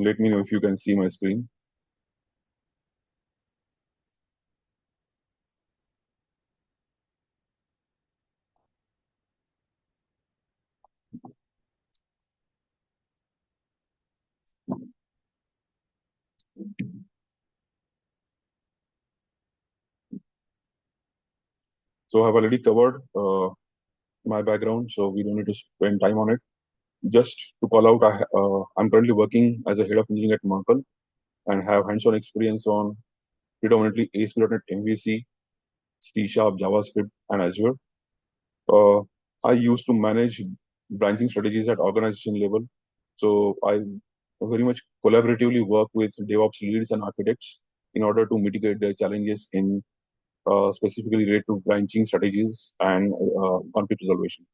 Let me know if you can see my screen. So I've already covered my background, so we don't need to spend time on it. Just to call out, I'm currently working as a head of engineering at Merkle and have hands-on experience on predominantly ASP.NET MVC, C Sharp, JavaScript, and Azure. Uh, I used to manage branching strategies at organization level. So I very much collaboratively work with DevOps leads and architects in order to mitigate their challenges in specifically related to branching strategies and conflict resolution.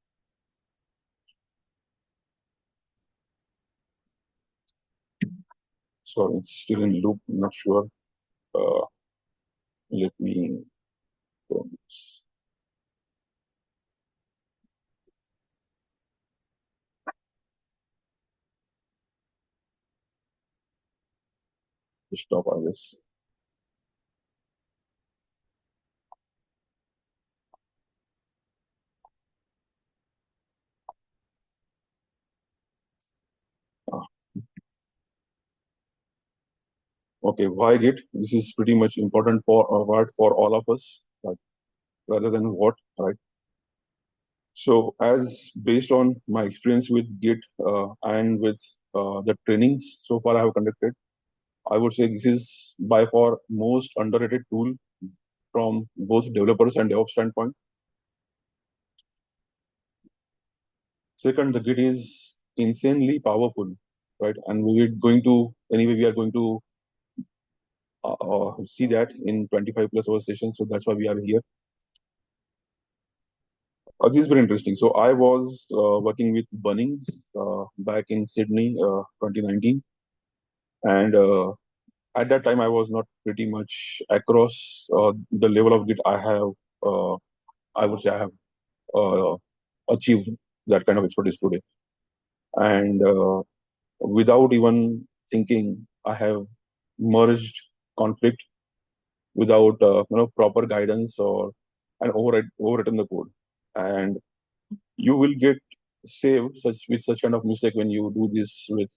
So it's still in loop, not sure. Uh, Let me stop, I guess. Ah, okay, why Git? This is pretty much important for word for all of us, like, rather than what, right? So, as based on my experience with Git and with the trainings so far I have conducted, I would say this is by far most underrated tool from both developers and DevOps standpoint. Second, the Git is insanely powerful, right? And we're going to anyway we are going to see that in 25 plus hour session. So that's why we are here. This is very interesting. So I was working with Bunnings back in Sydney, 2019, and at that time I was not pretty much across the level of Git I have. I would say I have uh, achieved that kind of expertise today, and without even thinking, I have merged conflict without proper guidance or and overwritten the code, and you will get saved such with such kind of mistake when you do this with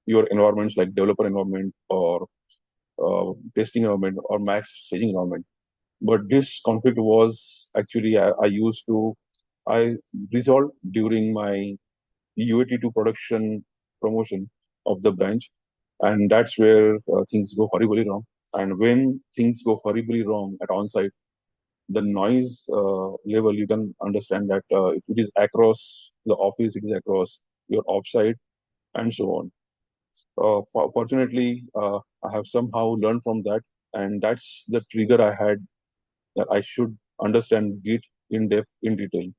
your environments like developer environment or testing environment or max staging environment. But this conflict was actually I used to I resolved during my UAT to production promotion of the branch, and that's where things go horribly wrong. And when things go horribly wrong at on-site, the noise level, you can understand that it is across the office, it is across your offsite, and so on. Fortunately, I have somehow learned from that, and that's the trigger I had that I should understand Git in depth, in detail.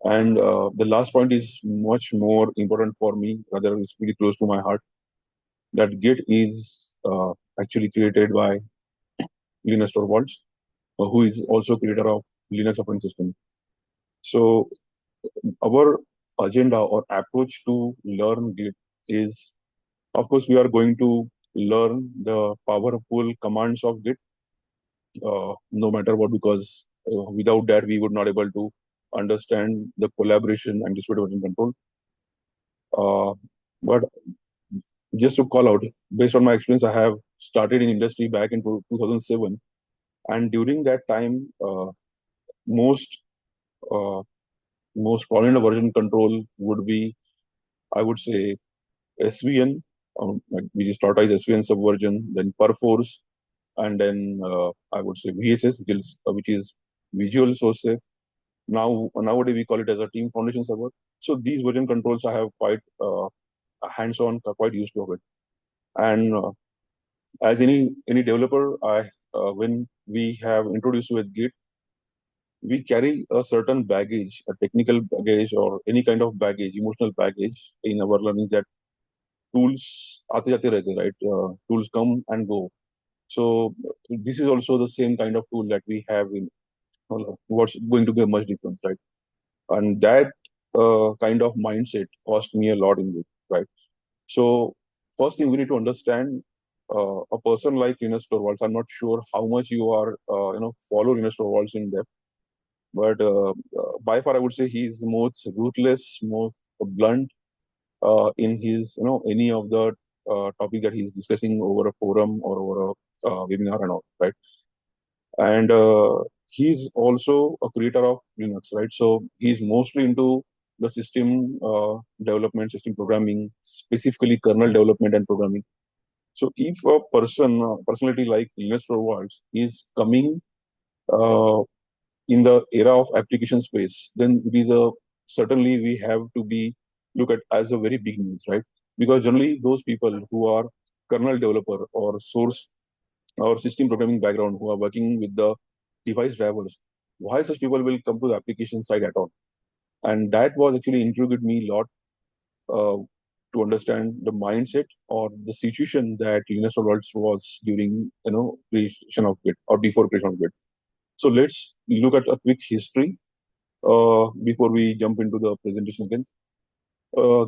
And the last point is much more important for me, rather it's pretty close to my heart, that Git is actually created by Linus Torvalds, who is also creator of Linux operating system. So our agenda or approach to learn Git is, of course, we are going to learn the powerful commands of Git, no matter what, because without that we would not able to understand the collaboration and distributed version control. But just to call out, based on my experience, I have started in industry back in 2007, and during that time, most uh, most prominent version control would be, I would say, SVN, like we start as SVN subversion, then Perforce, and then I would say VSS, which is Visual Source Safe. Now nowadays we call it as a Team Foundation server. So these version controls I have quite hands-on, quite used to of it. And as any developer, when we have introduced with Git, we carry a certain baggage, a technical baggage or any kind of baggage, emotional baggage in our learning that tools aate jate rehte, right? Tools come and go. So this is also the same kind of tool that we have in what's going to be a much difference, right? And that kind of mindset cost me a lot in this, right? So first thing we need to understand a person like Linus Torvalds. I'm not sure how much you are, follow Linus Torvalds in depth, but by far I would say he's most ruthless, most blunt in his, any of the topic that he's discussing over a forum or over a webinar and all, right? And he's also a creator of Linux, right? So he's mostly into the system development, system programming, specifically kernel development and programming. So if a personality like Linus Torvalds is coming uh, in the era of application space, then it is a certainly we have to be look at as a very big news, right? Because generally those people who are kernel developer or source or system programming background who are working with the device drivers, why such people will come to the application side at all? And that was actually intrigued me a lot uh, to understand the mindset or the situation that Linus Torvalds was during, creation of Git or before creation of Git. So let's look at a quick history before we jump into the presentation again.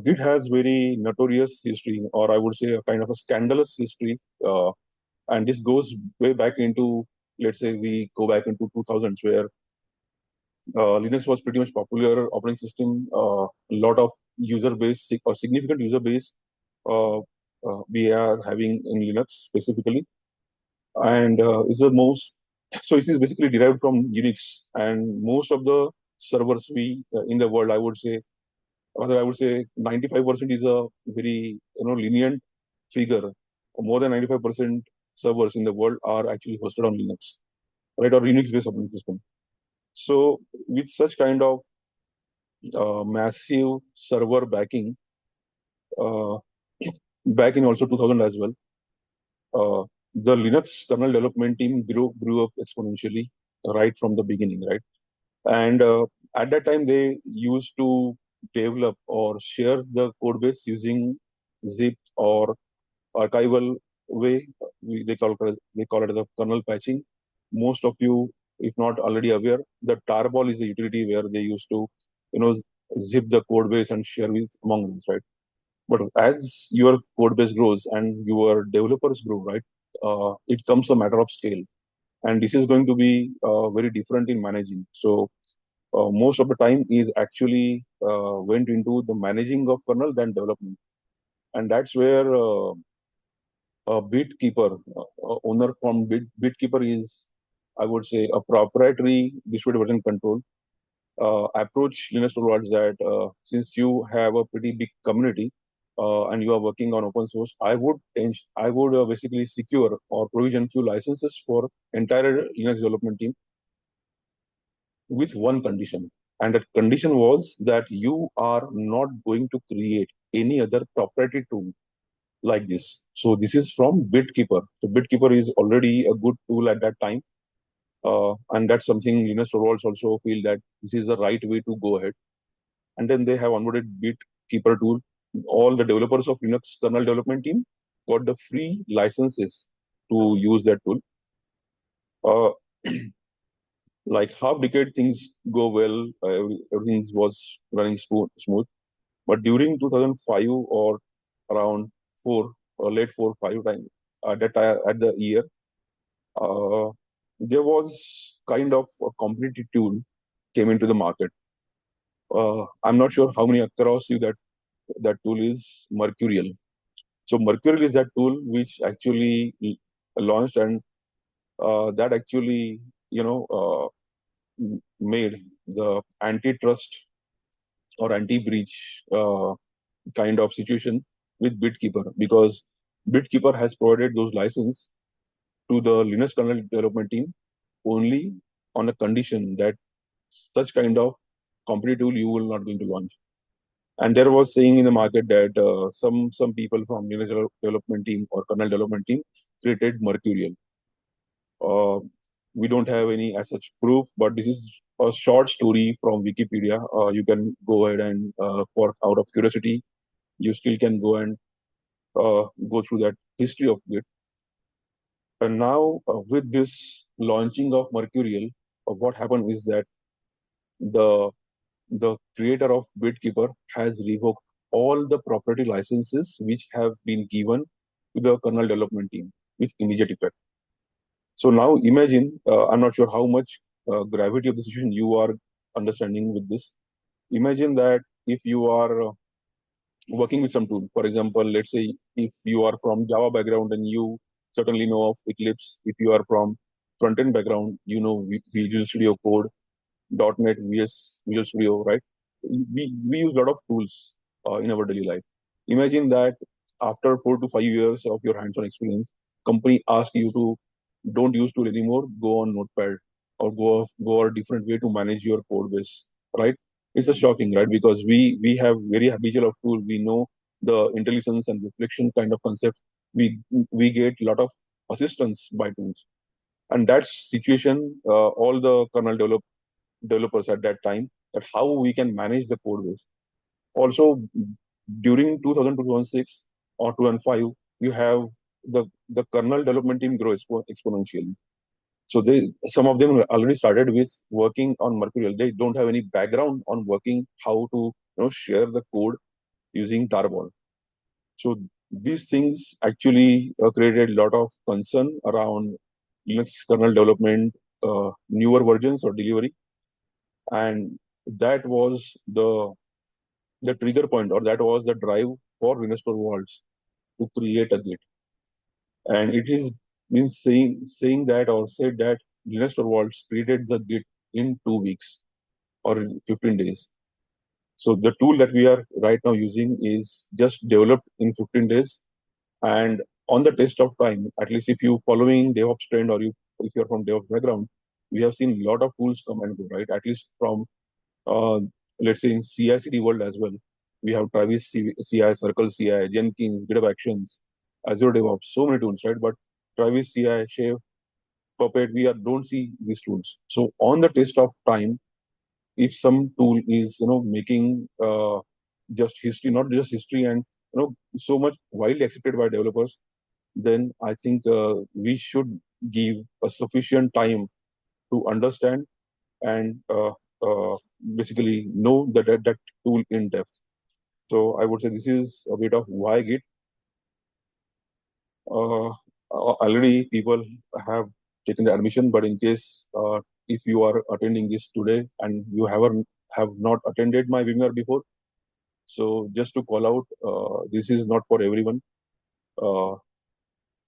Git has very notorious history, or I would say a kind of a scandalous history, and this goes way back into, let's say, we go back into 2000s, where Linux was pretty much popular operating system. A lot of user base or significant user base we are having in Linux specifically, and is the most. So it is basically derived from Unix, and most of the servers we in the world, I would say, rather I would say, 95% is a very lenient figure. More than 95% servers in the world are actually hosted on Linux, right, or Unix-based operating system. So with such kind of massive server backing, uh, back in also 2000 as well, uh, the Linux kernel development team grew up exponentially right from the beginning, right? And at that time, they used to develop or share the code base using zip or archival way. They call it the kernel patching. Most of you, if not already aware, the tarball is a utility where they used to, you know, zip the code base and share with among them, right? But as your code base grows and your developers grow, right, it comes a matter of scale, and this is going to be very different in managing. So most of the time is actually went into the managing of kernel than development, and that's where a BitKeeper owner from BitKeeper is, I would say, a proprietary distributed version control approach Linus towards that. Since you have a pretty big community and you are working on open source, I would basically secure or provision few licenses for entire Linux development team with one condition. And that condition was that you are not going to create any other proprietary tool like this. So this is from BitKeeper. So BitKeeper is already a good tool at that time. And that's something Linus Torvalds also feel that this is the right way to go ahead. And then they have onboarded BitKeeper tool. All the developers of Linux kernel development team got the free licenses to use that tool. Uh, like half decade things go well, everything was running smooth. But during 2005 or around 4 or late 4 5 time at the year, uh, there was kind of a competitive tool came into the market. I'm not sure how many across you that tool is Mercurial. So Mercurial is that tool which actually launched, and that actually made the antitrust or anti-breach kind of situation with BitKeeper, because BitKeeper has provided those license to the Linux kernel development team only on a condition that such kind of competitive tool you will not going to launch. And there was saying in the market that some people from Linux development team or kernel development team created Mercurial. Uh, we don't have any as such proof, but this is a short story from Wikipedia. You can go ahead and, for out of curiosity, you still can go and go through that history of it. And now, with this launching of Mercurial, what happened is that the the creator of BitKeeper has revoked. all the property licenses which have been given to the kernel development team with immediate effect. So now imagine, I'm not sure how much gravity of the situation you are understanding with this. Imagine that if you are working with some tool, for example, let's say if you are from Java background and you certainly know of Eclipse. If you are from front-end background, you know Visual Studio Code, .NET, Visual Studio, right? We use a lot of tools in our daily life. Imagine that after 4 to 5 years of your hands-on experience, company asks you to don't use tool anymore, go on Notepad or go a different way to manage your code base, right? It's a shocking, right? Because we have very habitual of tool. We know the intelligence and reflection kind of concept. We get a lot of assistance by tools, and that situation, all the kernel developers at that time, that how we can manage the code base. Also, during 2000 to 2006 or 2005, you have the kernel development team grow exponentially. So some of them already started with working on Mercurial. They don't have any background on working how to share the code using Tarball. So these things actually created a lot of concern around Linux kernel development, newer versions or delivery, and that was the trigger point, or that was the drive for Linux Torvalds to create a Git. And it is been saying that or said that Linux Torvalds created the Git in 2 weeks or in 15 days. So the tool that we are right now using is just developed in 15 days. And on the test of time, at least if you following DevOps trend or if you're from DevOps background, we have seen a lot of tools come and go, right? At least from uh, let's say in CI/CD world as well. We have Travis CI, Circle CI, Jenkins, GitHub Actions, Azure DevOps, so many tools, right? But Travis CI, Chef, Puppet, don't see these tools. So on the test of time, if some tool is making just history, not just history, and so much widely accepted by developers, then I think we should give a sufficient time to understand and basically know that tool in depth. So I would say this is a bit of why Git. Already people have taken the admission, but in case if you are attending this today and you have not attended my webinar before, so just to call out, this is not for everyone. Uh,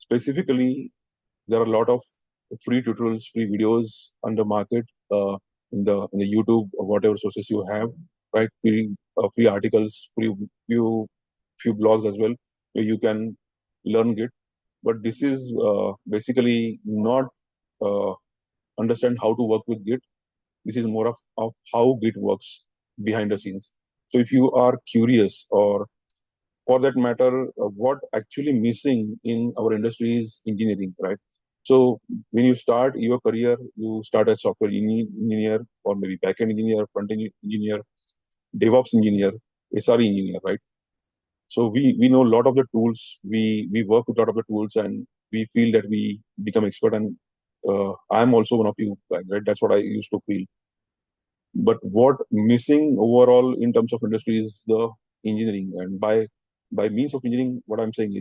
Specifically, there are a lot of free tutorials, free videos on the market, in the YouTube or whatever sources you have, right? Free articles, few blogs as well, where you can learn Git. But this is basically not uh, understand how to work with Git. This is more of how Git works behind the scenes. So if you are curious, or for that matter, what actually missing in our industry is engineering, right? So when you start your career, you start as software engineer, or maybe backend engineer, front-end engineer, DevOps engineer, SRE engineer, right? So we know a lot of the tools. We work with a lot of the tools, and we feel that we become expert. And I'm also one of you guys, right? That's what I used to feel. But what missing overall in terms of industry is the engineering. And by means of engineering, what I'm saying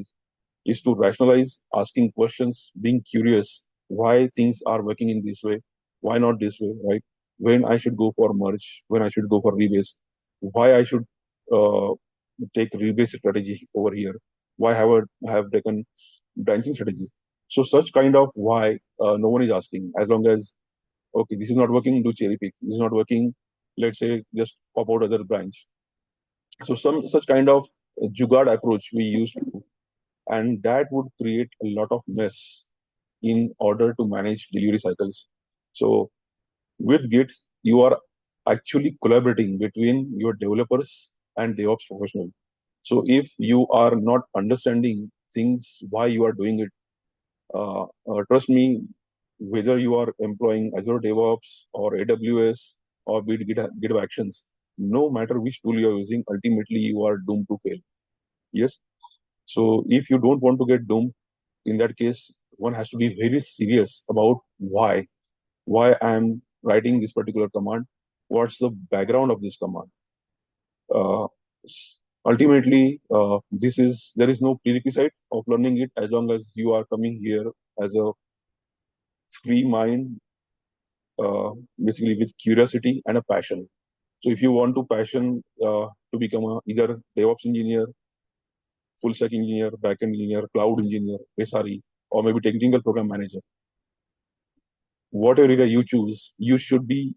is to rationalize, asking questions, being curious, why things are working in this way, why not this way, right? When I should go for merge, when I should go for rebase, why I should uh, take rebase strategy over here, why have taken branching strategy. So such kind of why no one is asking. As long as okay, this is not working, do cherry pick. This is not working, let's say just pop out other branch. So some such kind of jugad approach we used to, and that would create a lot of mess in order to manage delivery cycles. So with Git, you are actually collaborating between your developers and DevOps professional. So if you are not understanding things, why you are doing it, trust me, whether you are employing Azure DevOps or AWS or be it GitHub Actions, no matter which tool you are using, ultimately you are doomed to fail. Yes. So if you don't want to get doomed, in that case, one has to be very serious about why I'm writing this particular command, what's the background of this command. Uh, Ultimately, there is no prerequisite of learning it as long as you are coming here as a free mind, uh, basically with curiosity and a passion. So if you want to passion to become either DevOps engineer, full stack engineer, backend engineer, cloud engineer, SRE, or maybe technical program manager, whatever area you choose, you should be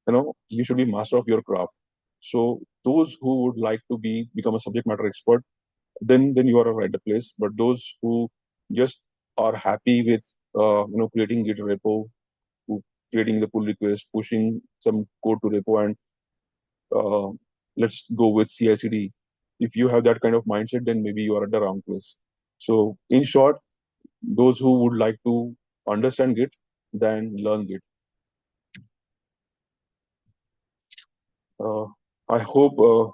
master of your craft. So those who would like to become a subject matter expert, then you are at the place. But those who just are happy with creating Git repo, who creating the pull request, pushing some code to repo, and uh, let's go with CI/CD. If you have that kind of mindset, then maybe you are at the wrong place. So in short, those who would like to understand Git, then learn Git. Uh, I hope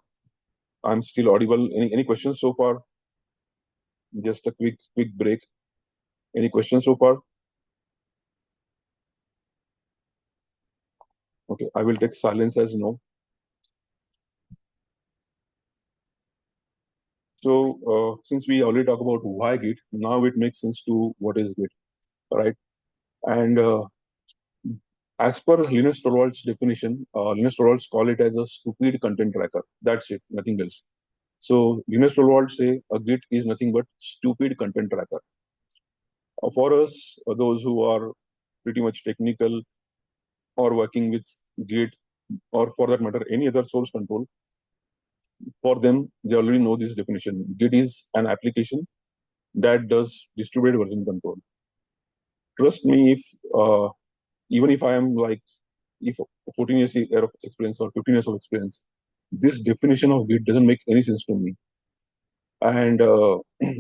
I'm still audible. Any questions so far? Just a quick break. Any questions so far? Okay, I will take silence as no. So since we already talked about why Git, now it makes sense to what is Git, right? And as per Linus Torvalds' definition, Linus Torvalds call it as a stupid content tracker. That's it, nothing else. So Linus Torvalds say a Git is nothing but stupid content tracker. For us, those who are pretty much technical or working with Git, or for that matter, any other source control, for them, they already know this definition. Git is an application that does distributed version control. Trust me, if even if I am like if 14 years of experience or 15 years of experience, this definition of Git doesn't make any sense to me. And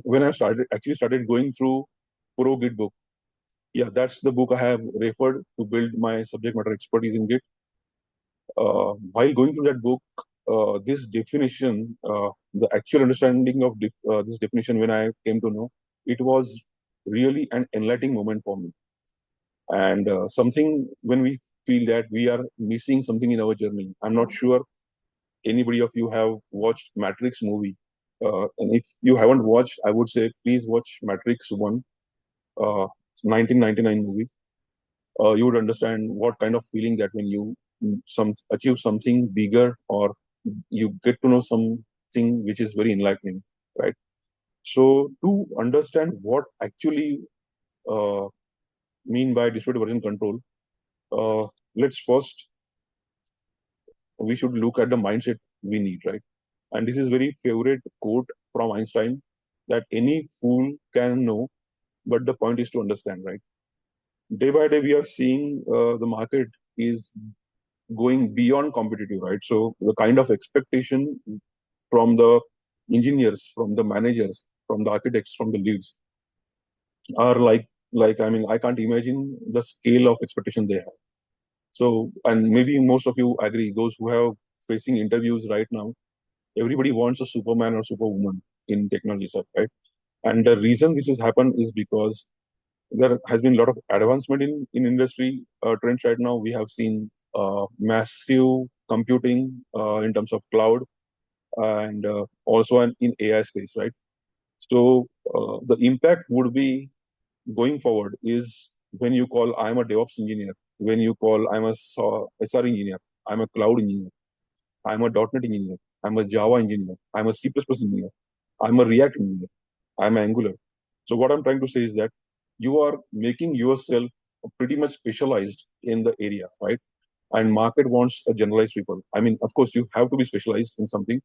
when I started going through Pro Git book, yeah, that's the book I have referred to build my subject matter expertise in Git. While going through that book, this definition, the actual understanding of this definition, when I came to know, it was really an enlightening moment for me. And something when we feel that we are missing something in our journey. I'm not sure anybody of you have watched Matrix movie. And if you haven't watched, I would say please watch Matrix 1, 1999 movie. You would understand what kind of feeling that when you some achieve something bigger, or you get to know something which is very enlightening, right? So to understand what actually uh, mean by distributed version control, uh, let's first we should look at the mindset we need, right? And this is very favorite quote from Einstein, that any fool can know, but the point is to understand, right? Day by day, we are seeing the market is going beyond competitive, right? So the kind of expectation from the engineers, from the managers, from the architects, from the leads are like I mean, I can't imagine the scale of expectation they have. So, and maybe most of you agree, those who have facing interviews right now, everybody wants a Superman or Superwoman in technology stuff, right? And the reason this has happened is because there has been a lot of advancement in industry trends right now. We have seen massive computing in terms of cloud, and also in AI space, right? So the impact would be going forward is when you call I'm a DevOps engineer, when you call I'm a SR engineer, I'm a cloud engineer, I'm a .NET engineer, I'm a Java engineer, I'm a C++ engineer, I'm a React engineer, I'm Angular. So what I'm trying to say is that you are making yourself pretty much specialized in the area, right? And market wants a generalized people. I mean, of course, you have to be specialized in something.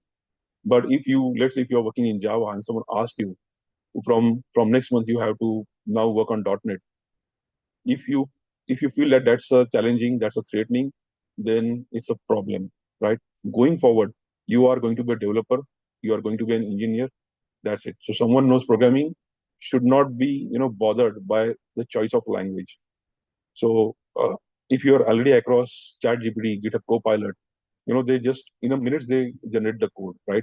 But if you, let's say, if you're working in Java and someone asks you from next month you have to now work on .NET, if you if you feel that that's a challenging, that's a threatening, then it's a problem, right? Going forward, you are going to be a developer, you are going to be an engineer. That's it. So someone knows programming should not be bothered by the choice of language. So if you're already across ChatGPT, GitHub Copilot, they just in a minute they generate the code, right?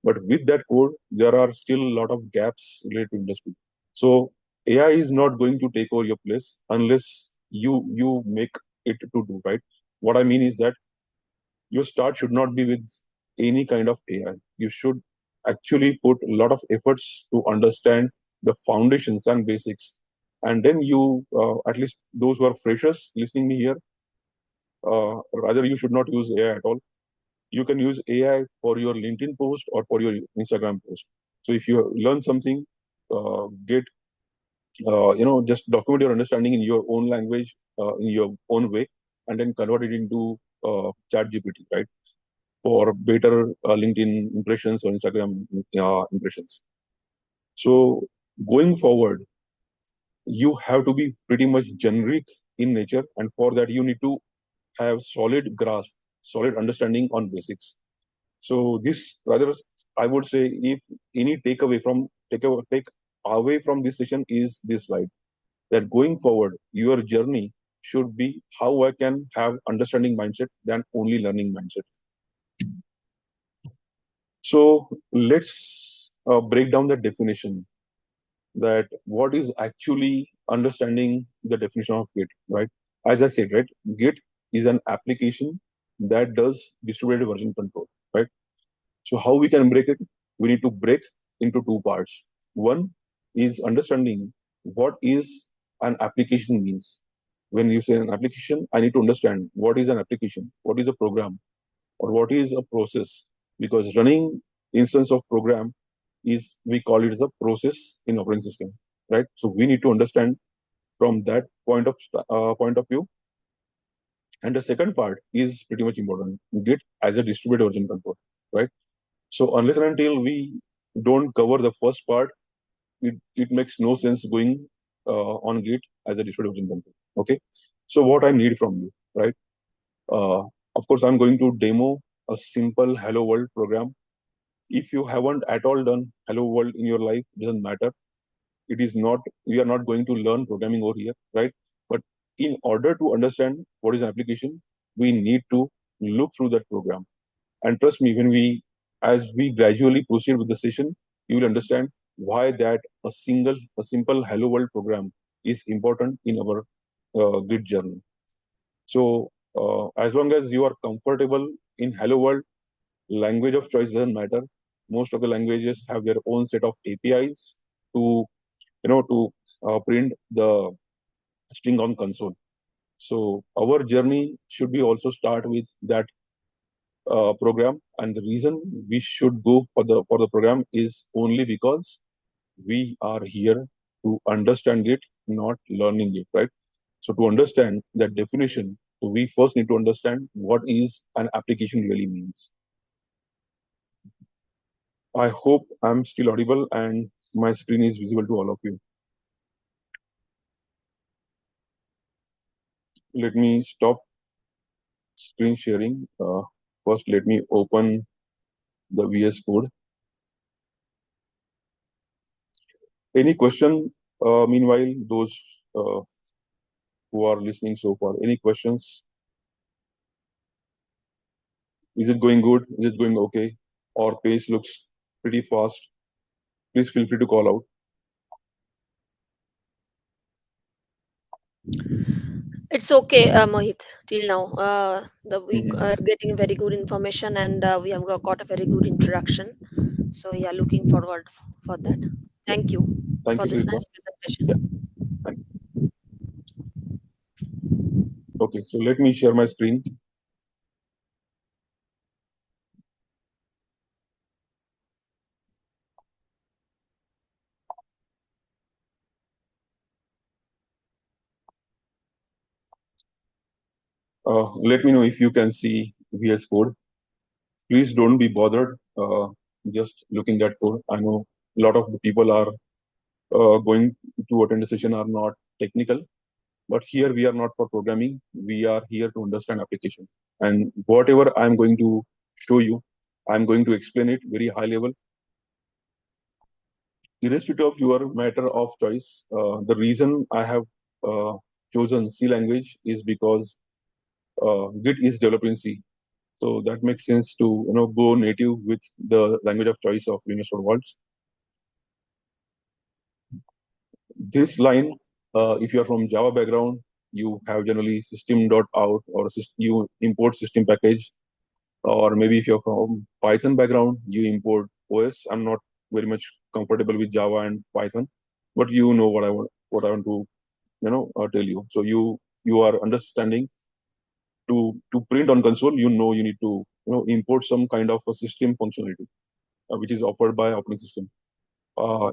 But with that code, there are still a lot of gaps related to industry. So AI is not going to take over your place unless you make it to do, right. What I mean is that your start should not be with any kind of AI. You should actually put a lot of efforts to understand the foundations and basics. And then you, at least those who are freshers listening me here, rather you should not use AI at all. You can use AI for your LinkedIn post or for your Instagram post. So if you learn something, get just document your understanding in your own language, in your own way, and then convert it into Chat GPT, right? For better LinkedIn impressions or Instagram impressions. So going forward, you have to be pretty much generic in nature, and for that you need to have solid grasp, solid understanding on basics. So this rather, I would say, if any take away from this session is this slide, that going forward, your journey should be how I can have understanding mindset than only learning mindset. So let's break down the definition, that what is actually understanding the definition of Git, right? As I said, right, Git is an application that does distributed version control, right? So how we can break it? We need to break into two parts. One is understanding what is an application means. When you say an application, I need to understand what is an application, what is a program, or what is a process. Because running instance of program is, we call it as a process in operating system, right? So we need to understand from that point of view. And the second part is pretty much important. Git as a distributed version control, right? So unless and until we don't cover the first part, it makes no sense going on Git as a distributed version control. Okay. So what I need from you, right? Uh, of course, I'm going to demo a simple Hello World program. If you haven't at all done Hello World in your life, doesn't matter. It is not, we are not going to learn programming over here, right? But in order to understand what is an application, we need to look through that program. And trust me, as we gradually proceed with the session, you will understand why that a simple Hello World program is important in our Git journey. So, as long as you are comfortable in Hello World, language of choice doesn't matter. Most of the languages have their own set of APIs to, print the string on console. So our journey should be also start with that program, and the reason we should go for the program is only because we are here to understand it, not learning it, right? So to understand that definition, so we first need to understand what is an application really means. I hope I'm still audible and my screen is visible to all of you. Let me stop screen sharing. First, let me open the VS Code. Any question? Meanwhile, those uh, who are listening so far, any questions? Is it going good? Is it going okay? Or pace looks pretty fast? Please feel free to call out. It's okay, Mohit. Till now, we Mhm. are getting very good information, and we have got a very good introduction. So yeah, looking forward for that. Yeah. Thank you Thank for you, this Sujita. nice Yeah. presentation. Thank you. Okay, so let me share my screen. Let me know if you can see VS Code. Please don't be bothered just looking at code. I know a lot of the people are going to attend the session are not technical, but here we are not for programming. We are here to understand application. And whatever I'm going to show you, I'm going to explain it very high level, irrespective of your matter of choice. The reason I have chosen C language is because Git is developed in C. So that makes sense to go native with the language of choice of Linux Torvalds. This line, if you are from Java background, you have generally system.out or you import system package. Or maybe if you're from Python background, you import OS. I'm not very much comfortable with Java and Python, but you know what I want to tell you. So you are understanding to print on console. You need to import some kind of a system functionality which is offered by operating system.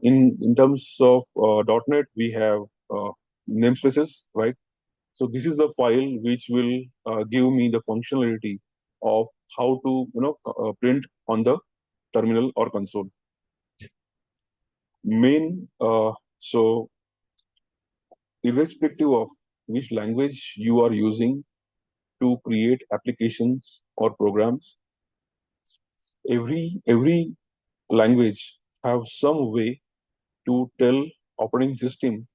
In terms of .NET, we have namespaces, right? So this is the file which will give me the functionality of how to print on the terminal or console. Main so irrespective of which language you are using to create applications or programs, every language have some way to tell operating system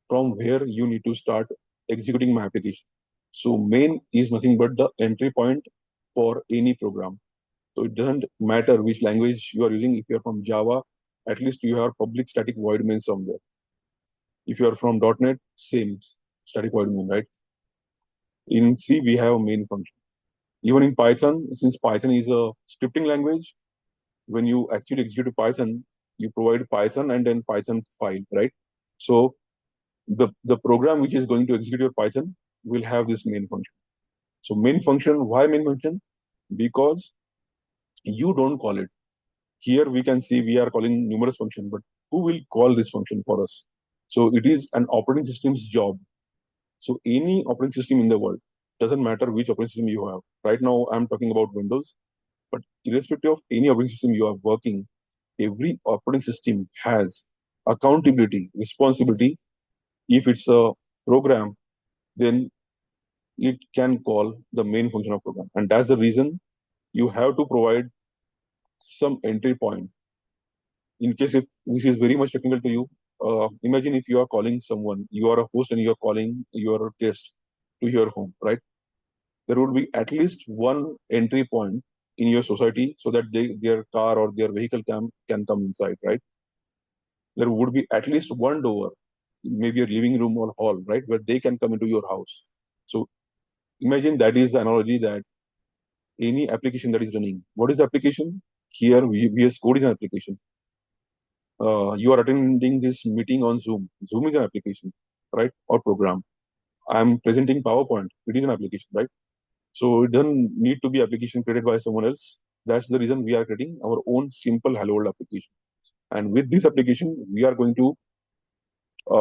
from where you need to start executing my application. So main is nothing but the entry point for any program. So it doesn't matter which language you are using. If you are from Java, at least you have public static void main somewhere. If you are from .NET, same static void main, right? In C, we have a main function. Even in Python, since Python is a scripting language, when you actually execute Python, you provide Python and then Python file, right? So the program which is going to execute your Python will have this main function. So main function, why main function? Because you don't call it. Here we can see we are calling numerous function, but who will call this function for us? So it is an operating system's job. So any operating system in the world, doesn't matter which operating system you have. Right now I'm talking about Windows, but irrespective of any operating system you are working, every operating system has accountability, responsibility. If it's a program, then it can call the main function of program. And that's the reason you have to provide some entry point. In case if this is very much technical to you, imagine if you are calling someone, you are a host and you are calling your guest to your home, right? There would be at least one entry point in your society so that their car or their vehicle can come inside, right? There would be at least one door, maybe a living room or hall, right, where they can come into your house. So imagine that is the analogy that any application that is running. What is the application? Here, VS Code is an application. You are attending this meeting on Zoom. Zoom is an application, right, or program. I'm presenting PowerPoint. It is an application, right? So it doesn't need to be application created by someone else. That's the reason we are creating our own simple Hello World application. And with this application, we are going to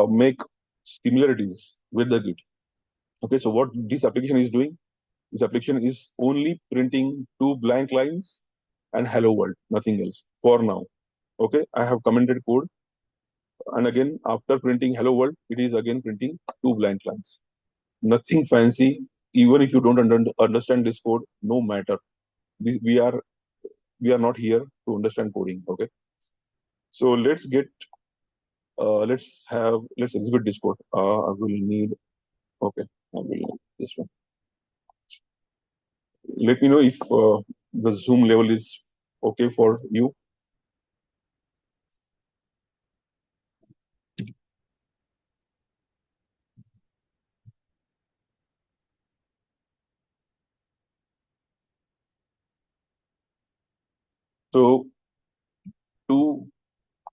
make similarities with the Git. Okay, so what this application is doing? This application is only printing two blank lines and hello world, nothing else for now. Okay, I have commented code, and again after printing hello world, it is again printing two blank lines. Nothing fancy. Even if you don't understand this code, no matter. We are not here to understand coding. Okay, so let's execute this code. I will need okay. I will need this one. Let me know if the zoom level is okay for you. So to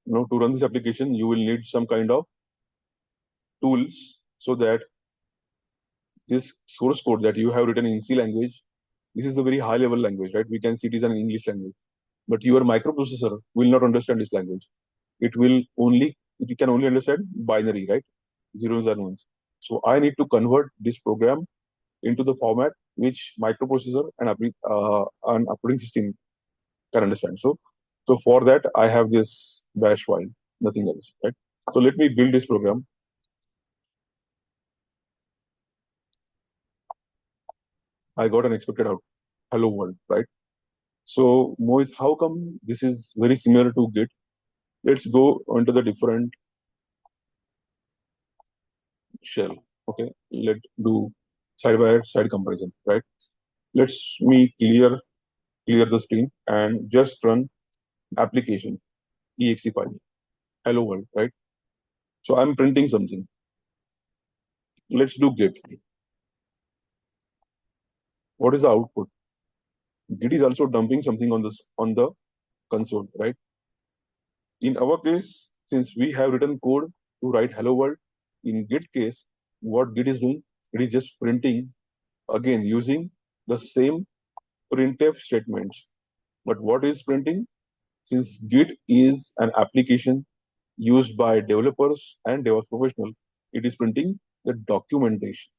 to run this application, you will need some kind of tools so that this source code that you have written in C language, this is a very high level language, right? We can see it is an English language, but your microprocessor will not understand this language. It can only understand binary, right? Zeros and ones. So I need to convert this program into the format which microprocessor and an operating system can understand. So for that, I have this bash file, nothing else, right? So let me build this program. I got an expected out. Hello world, right? So Moise, how come this is very similar to Git? Let's go onto the different shell. Okay, let's do side by side comparison, right? Let's me clear the screen and just run application exe file. Hello world, right? So I'm printing something. Let's do Git. What is the output? Git is also dumping something on the console, right? In our case, since we have written code to write hello world, in Git case, what Git is doing, it is just printing again using the same printf statements. But what is printing? Since Git is an application used by developers and DevOps professional, it is printing the documentation,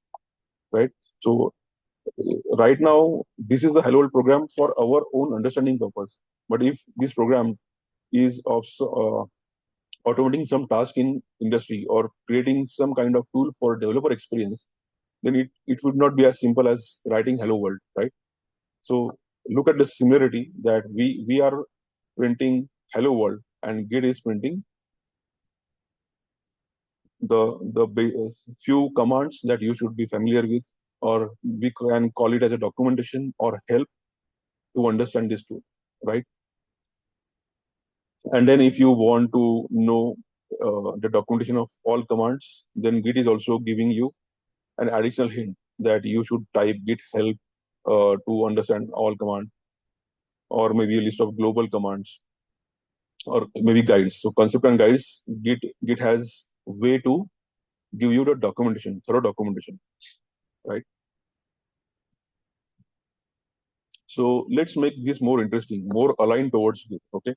right? So right now, this is a hello world program for our own understanding purpose. But if this program is of automating some task in industry or creating some kind of tool for developer experience, then it would not be as simple as writing hello world, right? So look at the similarity that we are printing hello world and Git is printing the few commands that you should be familiar with, or we can call it as a documentation or help to understand this tool, right? And then if you want to know the documentation of all commands, then Git is also giving you an additional hint that you should type git help to understand all command, or maybe a list of global commands, or maybe guides. So concept and guides, Git has way to give you the documentation, thorough documentation, right? So let's make this more interesting, more aligned towards Git, okay?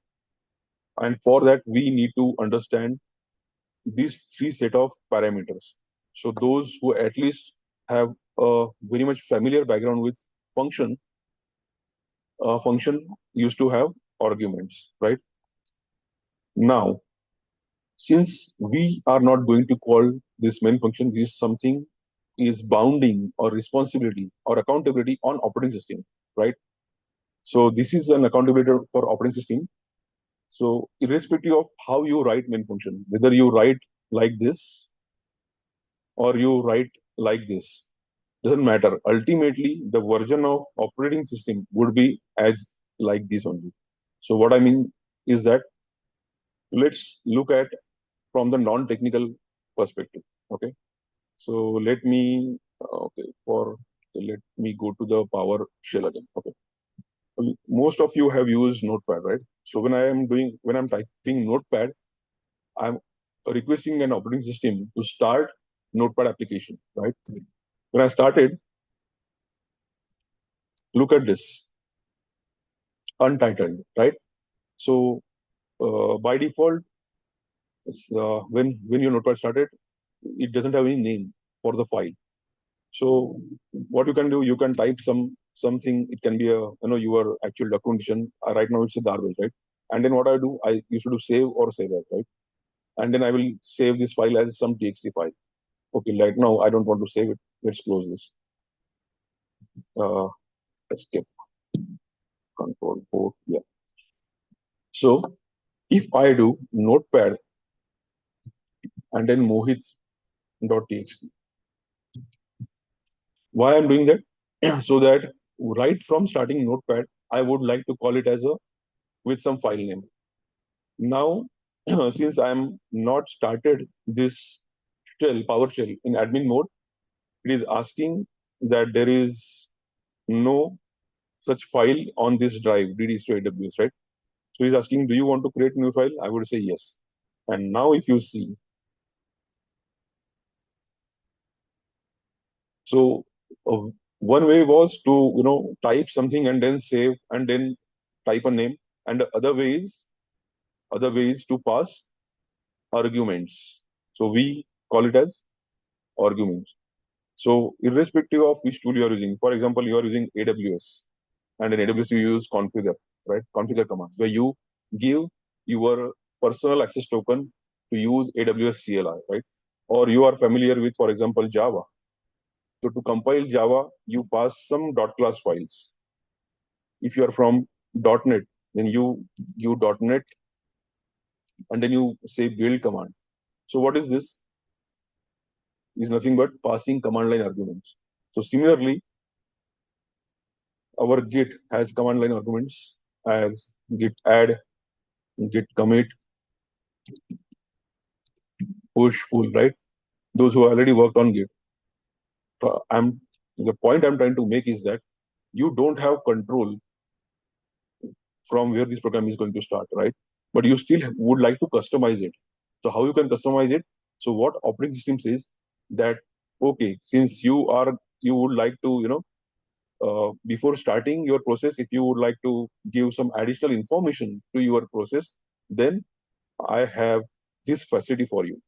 And for that, we need to understand these three set of parameters. So those who at least have a very much familiar background with function, function used to have arguments, right? Now, since we are not going to call this main function, this something is bounding or responsibility or accountability on operating system, right? So this is an accountability for operating system. So irrespective of how you write main function, whether you write like this or you write like this, doesn't matter. Ultimately, the version of operating system would be as like this only. So what I mean is that let's look at from the non-technical perspective. Okay. So let me go to the PowerShell again. Okay. Well, most of you have used Notepad, right? So when I'm typing Notepad, I'm requesting an operating system to start Notepad application, right? When I started, look at this, untitled, right? So by default, when your Notepad started, it doesn't have any name for the file. So what you can do, you can type something. It can be your actual documentation. Right now it's a garbage, right? And then what I do, I used to do save or save as, right? And then I will save this file as some txt file. Okay, right now I don't want to save it. Let's close this. Uh, Escape, control, port, yeah. So if I do notepad and then mohit.txt, why I'm doing that? So that right from starting notepad, I would like to call it as a with some file name. Now, since I'm not started this PowerShell in admin mode, it is asking that there is no such file on this drive, DDs to AWS, right? So he's asking, do you want to create a new file? I would say yes. And now if you see, so uh, one way was to, type something and then save and then type a name. And the other way is to pass arguments. So we call it as arguments. So irrespective of which tool you are using, for example, you are using AWS, and in AWS you use configure, right? Configure command, where you give your personal access token to use AWS CLI, right? Or you are familiar with, for example, Java. So to compile Java, you pass some .class files. If you are from .NET, then you .NET and then you say build command. So what is this? Is nothing but passing command line arguments. So similarly, our Git has command line arguments as git add, git commit, push, pull, right? Those who already worked on Git. I'm The point I'm trying to make is that you don't have control from where this program is going to start, right? But you still would like to customize it. So how you can customize it? So what operating system says that, okay, since you would like to, before starting your process, if you would like to give some additional information to your process, then I have this facility for you.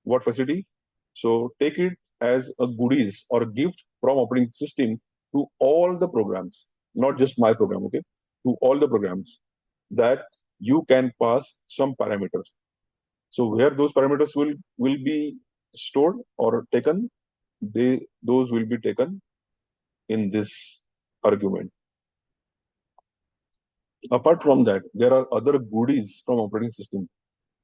What facility? So take it as a goodies or a gift from operating system to all the programs, not just my program, okay? To all the programs that you can pass some parameters. So where those parameters will be stored or taken, those will be taken in this argument. Apart from that, there are other goodies from operating system.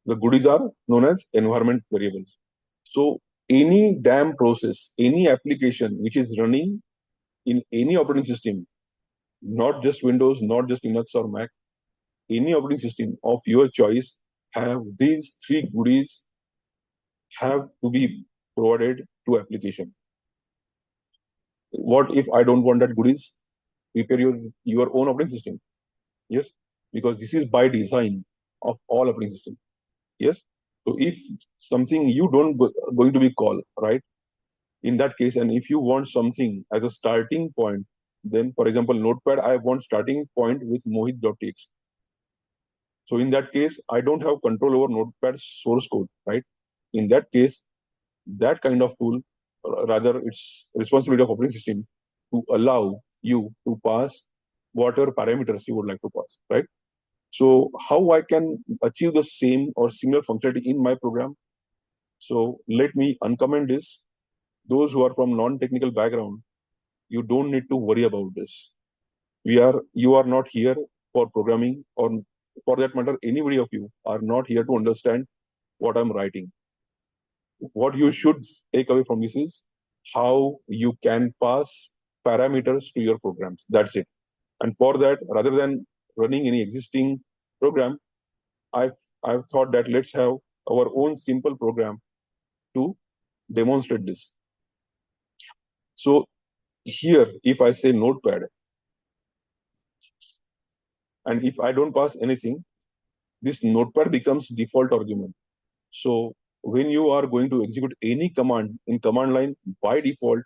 The goodies are known as environment variables. So any damn process, any application which is running in any operating system, not just Windows, not just Linux or Mac, any operating system of your choice, have these three goodies have to be provided to application. What if I don't want that goodies? Prepare your own operating system. Yes, because this is by design of all operating system. Yes. So if something you don't going to be called, right? In that case, and if you want something as a starting point, then for example, Notepad, I want starting point with mohit.txt. So in that case, I don't have control over Notepad's source code, right? In that case, that kind of tool, rather it's responsibility of operating system to allow you to pass whatever parameters you would like to pass, right? So how I can achieve the same or similar functionality in my program? So let me uncomment this. Those who are from non-technical background, you don't need to worry about this. You are not here for programming, or for that matter, anybody of you are not here to understand what I'm writing. What you should take away from this is how you can pass parameters to your programs. That's it. And for that, rather than running any existing program, I've I've thought that let's have our own simple program to demonstrate this. So here, if I say Notepad, and if I don't pass anything, this Notepad becomes default argument. So when you are going to execute any command in command line, by default,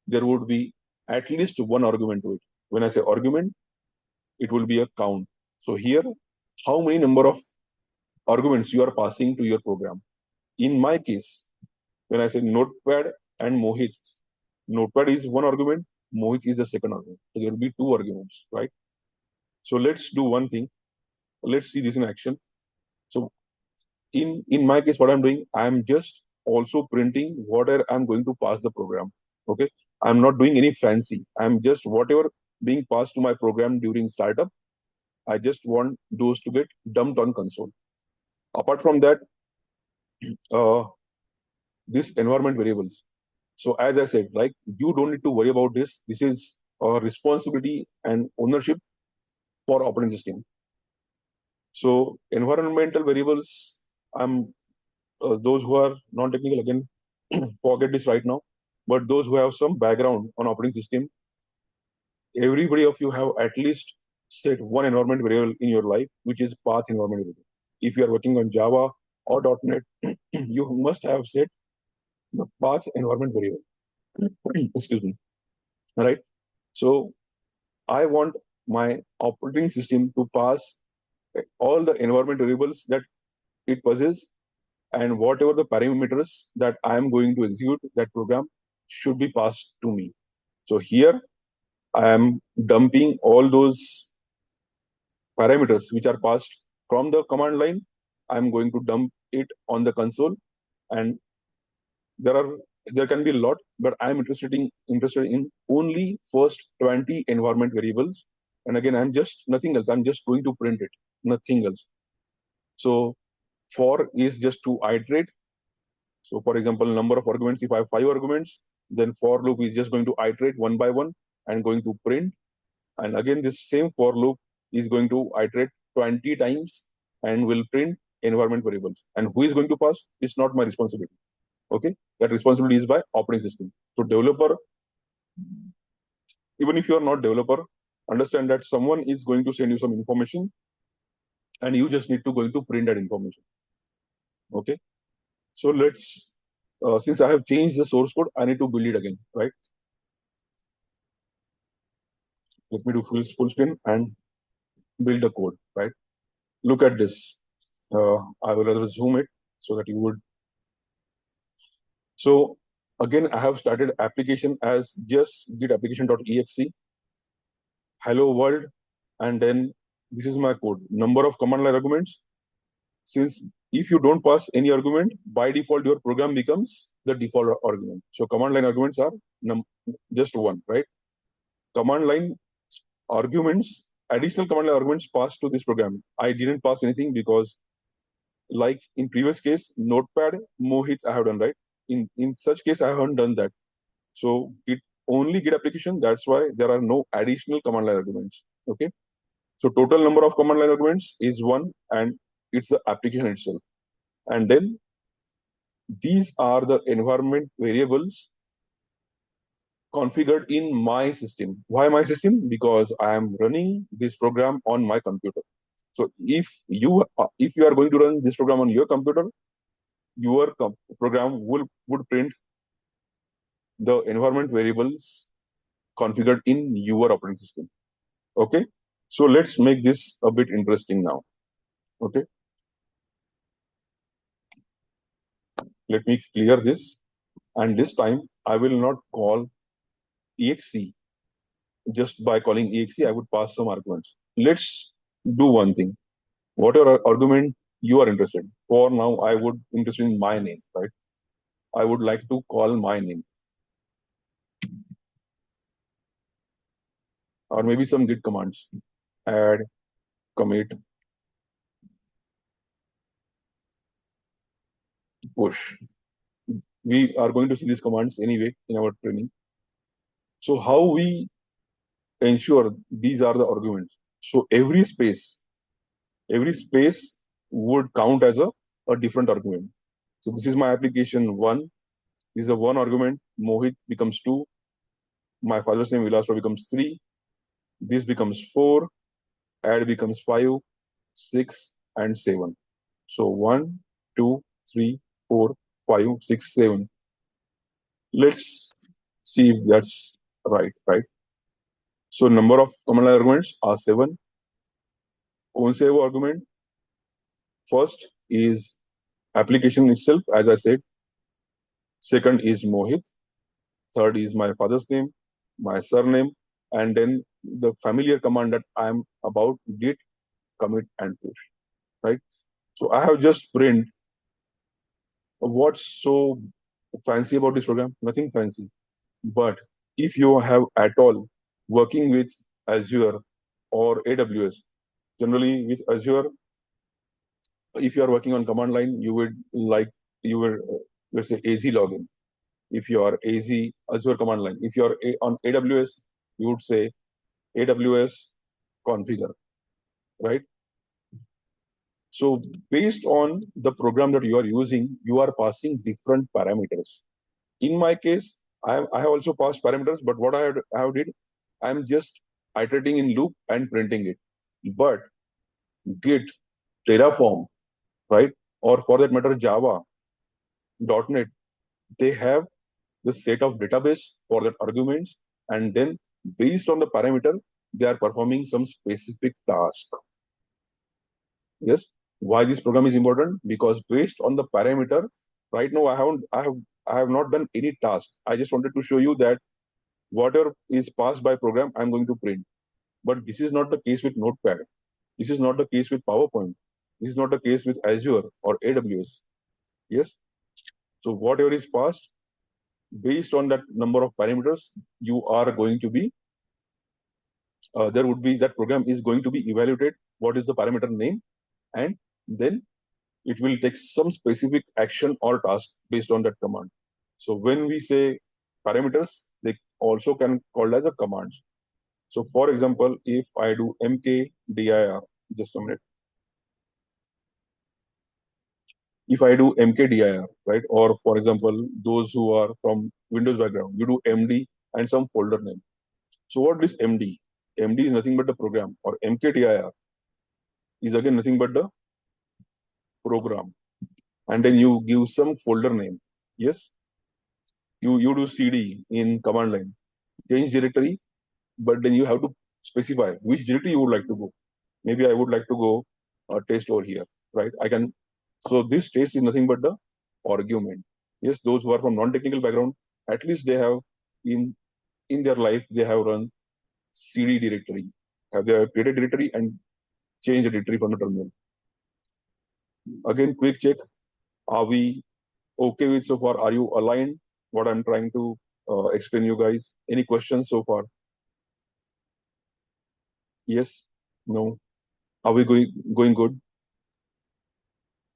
there would be at least one argument to it. When I say argument, it will be a count. So here, how many number of arguments you are passing to your program? In my case, when I say Notepad and Mohit, Notepad is one argument, Mohit is the second argument. So there will be two arguments, right? So let's do one thing. Let's see this in action. So in my case, what I'm doing, I'm just also printing whatever I'm going to pass the program. Okay, I'm not doing any fancy. I'm just whatever being passed to my program during startup. I just want those to get dumped on console. Apart from that, uh, this environment variables. So as I said, like you don't need to worry about this. This is a responsibility and ownership for operating system. So environmental variables. I'm those who are non-technical again forget this right now. But those who have some background on operating system, everybody of you have at least set one environment variable in your life, which is path environment variable. If you are working on Java or .NET, you must have set the path environment variable. Excuse me. Right. So I want my operating system to pass all the environment variables that it possesses, and whatever the parameters that I am going to execute that program should be passed to me. So here I am dumping all those parameters which are passed from the command line. I'm going to dump it on the console, and there are there can be a lot, but I'm interested in only first 20 environment variables. And again, I'm just nothing else. I'm just going to print it, nothing else. So for is just to iterate. So for example, number of arguments, if I have 5 arguments, then for loop is just going to iterate one by one and going to print. And again, this same for loop is going to iterate 20 times and will print environment variables. And who is going to pass? It's not my responsibility. Okay, that responsibility is by operating system. So developer, even if you are not developer, understand that someone is going to send you some information, and you just need to going to print that information. Okay. So let's, since I have changed the source code, I need to build it again, right? Let me do full screen and build the code, right? Look at this. I will rather zoom it so that you would. So again, I have started application as just git application.exe, hello world, and then this is my code. Number of command line arguments. Since if you don't pass any argument, by default your program becomes the default argument. So command line arguments are just one, right? Command line arguments, additional command line arguments passed to this program. I didn't pass anything because, like in previous case, Notepad, Mohit, I have done, right? In such case, I haven't done that. So it only Git application. That's why there are no additional command line arguments. Okay. So total number of command line arguments is one, and it's the application itself. And then these are the environment variables configured in my system. Why my system? Because I am running this program on my computer. So if you are going to run this program on your computer, your program would print the environment variables configured in your operating system. Okay. So let's make this a bit interesting now. Okay. Let me clear this. And this time I will not call exe. Just by calling exe, I would pass some arguments. Let's do one thing. Whatever argument you are interested. For now, I would interested in my name, right? I would like to call my name, or maybe some git commands. Add, commit, push. We are going to see these commands anyway in our training. So how we ensure these are the arguments? So every space would count as a different argument. So this is my application one. This is a one argument. Mohit becomes two. My father's name Vilasra becomes three. This becomes four. Add becomes five, six, and seven. So one, two, three, four, five, six, seven. Let's see if that's right, right? So number of command line arguments are seven. Onse argument first is application itself, as I said. Second is Mohit. Third is my father's name, my surname, and then the familiar command that I'm about: git, commit, and push. Right. So I have just print. What's so fancy about this program? Nothing fancy. But if you have at all working with Azure or AWS, generally with Azure, if you are working on command line, you would let's say AZ login. If you are AZ Azure command line, if you are on AWS, you would say AWS configure, right? So based on the program that you are using, you are passing different parameters. In my case, I have also passed parameters, but what I have did, I'm just iterating in loop and printing it. But Git, Terraform, right, or for that matter Java, .NET, they have the set of database for that arguments, and then based on the parameter, they are performing some specific task. Yes. Why this program is important? Because based on the parameter, right now I have not done any task. I just wanted to show you that whatever is passed by program, I'm going to print. But this is not the case with Notepad. This is not the case with PowerPoint. This is not the case with Azure or AWS. Yes. So whatever is passed, based on that number of parameters, you are going to be there would be that program is going to be evaluated. What is the parameter name, and then it will take some specific action or task based on that command. So when we say parameters, they also can called as a command. So for example, if I do mkdir, just a minute. If I do mkdir, right, or for example, those who are from Windows background, you do md and some folder name. So what is md? MD is nothing but the program, or mkdir is again nothing but the program. And then you give some folder name. Yes, you do cd in command line, change directory, but then you have to specify which directory you would like to go. Maybe I would like to go test over here, right? I can. So this test is nothing but the argument. Yes, those who are from non-technical background, at least they have in their life they have run cd directory, have they created directory and change the directory from the terminal. Again, quick check: are we okay with so far? Are you aligned? What I'm trying to explain you guys. Any questions so far? Yes, no. Are we going good?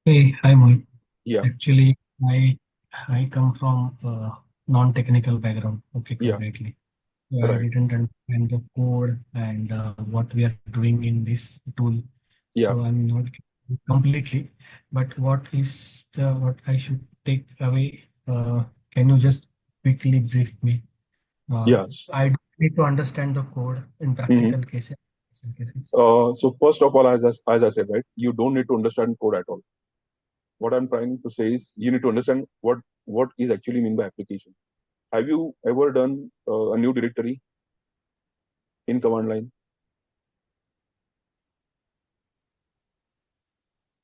Hey, hi Mohit. Yeah, Actually, I come from a non-technical background. Okay, yeah, completely. So I right. didn't understand the code and what we are doing in this tool. So Yeah, I'm not completely. But what I should take away? Can you just quickly brief me? yes. I don't need to understand the code in Mm-hmm. practical cases. Cases. So first of all, as I said, right, you don't need to understand code at all. What I'm trying to say is you need to understand what is actually mean by application. Have you ever done a new directory in command line?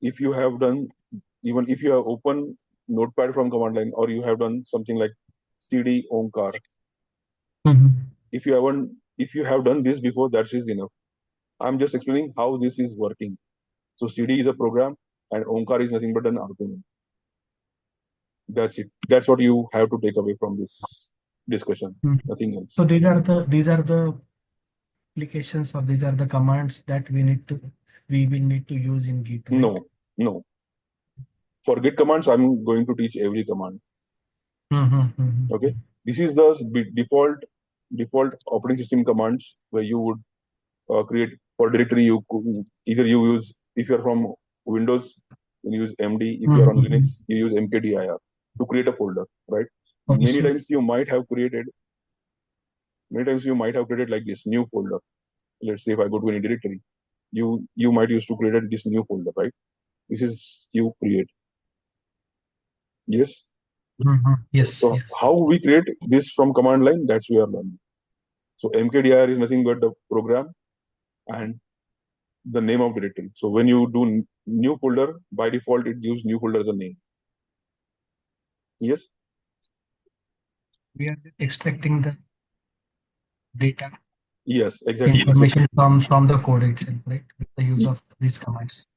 If you have done, even if you have opened Notepad from command line, or you have done something like cd onkar, Mhm. if you have done this before, that is enough. I'm just explaining how this is working. So cd is a program, and onkar is nothing but an argument. That's it. That's what you have to take away from this discussion. Mhm. Nothing So else. these are the applications or these are the commands that we will need to use in Git, right? No, no. For Git commands, I'm going to teach every command. Mm-hmm, mm-hmm, Okay. This is the default operating system commands where you would create for directory. Either you use, if you're from Windows, you use MD. If you're on mm-hmm. Linux, you use mkdir to create a folder, right? Okay, Many so times you might have created, like this new folder. Let's say if I go to any directory, you might use to create this new folder, right? This is you create. Yes. yes, So yes. how we create this from command line? That's we are learning. So mkdir is nothing but the program and the name of directory. So when you do new folder, by default it gives new folder as a name. Yes. We are just extracting the data Yes. Exactly. So information from the code itself, right? With the use of these commands.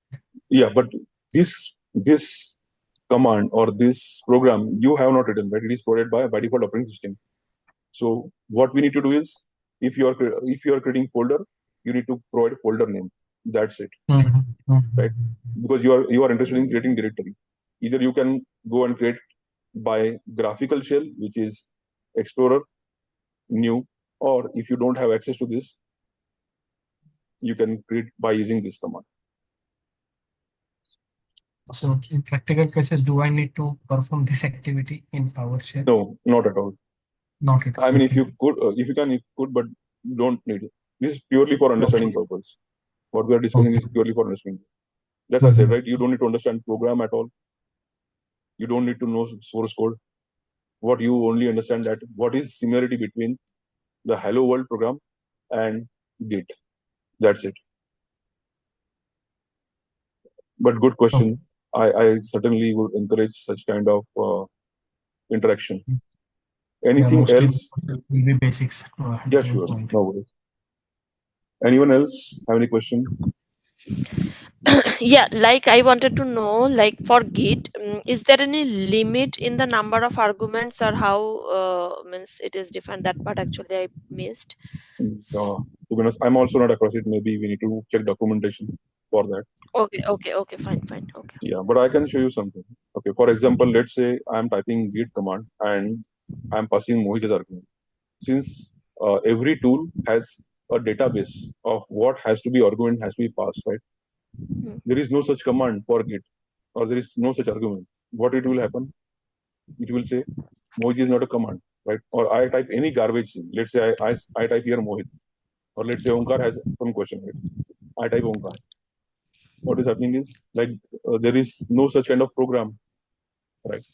yeah, but this command or this program you have not written, right? It is provided by default operating system. So what we need to do is, if you are creating folder, you need to provide folder name. That's it, Mm-hmm, right? mm-hmm. Because you are interested in creating directory. Either you can go and create by graphical shell, which is Explorer new, or if you don't have access to this, you can create by using this command. So in practical cases, do I need to perform this activity in PowerShell? No, not at all. Not at I all. mean, if Okay. you could, if you can, you could, but you don't need it. This is purely for understanding Okay. purpose. What we are discussing Okay. is purely for understanding. That's I said, Mm-hmm. right? You don't need to understand program at all. You don't need to know source code. What you only understand that what is similarity between the Hello World program and Git. That's it. But good Okay. question. I certainly would encourage such kind of interaction. Yeah, Anything mostly else? will be basics at Yeah, one sure. point. No worries. Anyone else have any question? Yeah, like I wanted to know, like for Git, is there any limit in the number of arguments, or how means it is defined? That part actually I missed. S- To be honest, I'm also not across it. Maybe we need to check documentation for that. Okay, okay, okay, fine, fine, okay. Yeah, but I can show you something. Okay, for example, let's say I'm typing git command and I'm passing Mohit as argument. Since every tool has a database of what has to be argument has to be passed, right? Hmm. There is no such command for git, or there is no such argument. What it will happen? It will say Mohit is not a command, right? Or I type any garbage thing. Let's say I type here Mohit. or let's say Omkar has some question, right? I type Omkar. What is happening is like there is no such kind of program, right?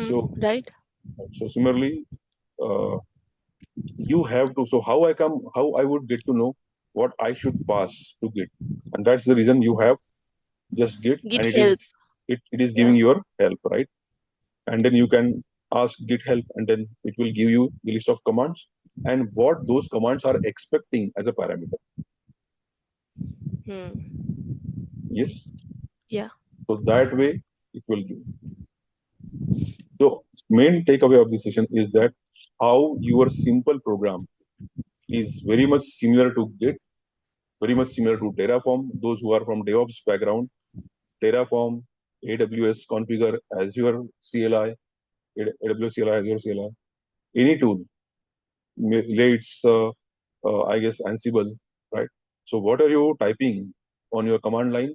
So Right. similarly, uh, you have to. So how I would get to know what I should pass to Git, and that's the reason you have just Git, Git and help. it is Yeah. giving your help, right? And then you can ask Git help, and then it will give you the list of commands and what those commands are expecting as a parameter. Hmm. Yes, Yeah. so that way it will give. So main takeaway of this session is that how your simple program is very much similar to Git, very much similar to Terraform. Those who are from DevOps background, Terraform, AWS configure, Azure CLI, AWS CLI, Azure CLI, any tool. It's I guess Ansible, right? So what are you typing on your command line?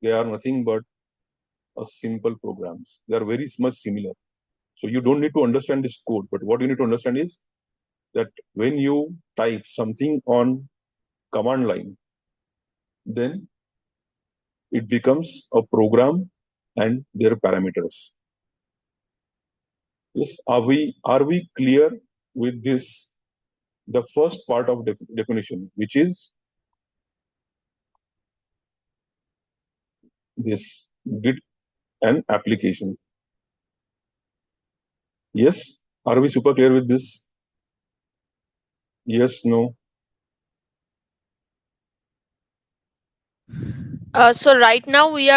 They are nothing but simple programs. They are very much similar. So you don't need to understand this code, but what you need to understand is that when you type something on command line, then it becomes a program and their parameters. Yes, are we clear with this? The first part of definition, which is this Git and application. Yes, are we super clear with this? Yes, no. So right now we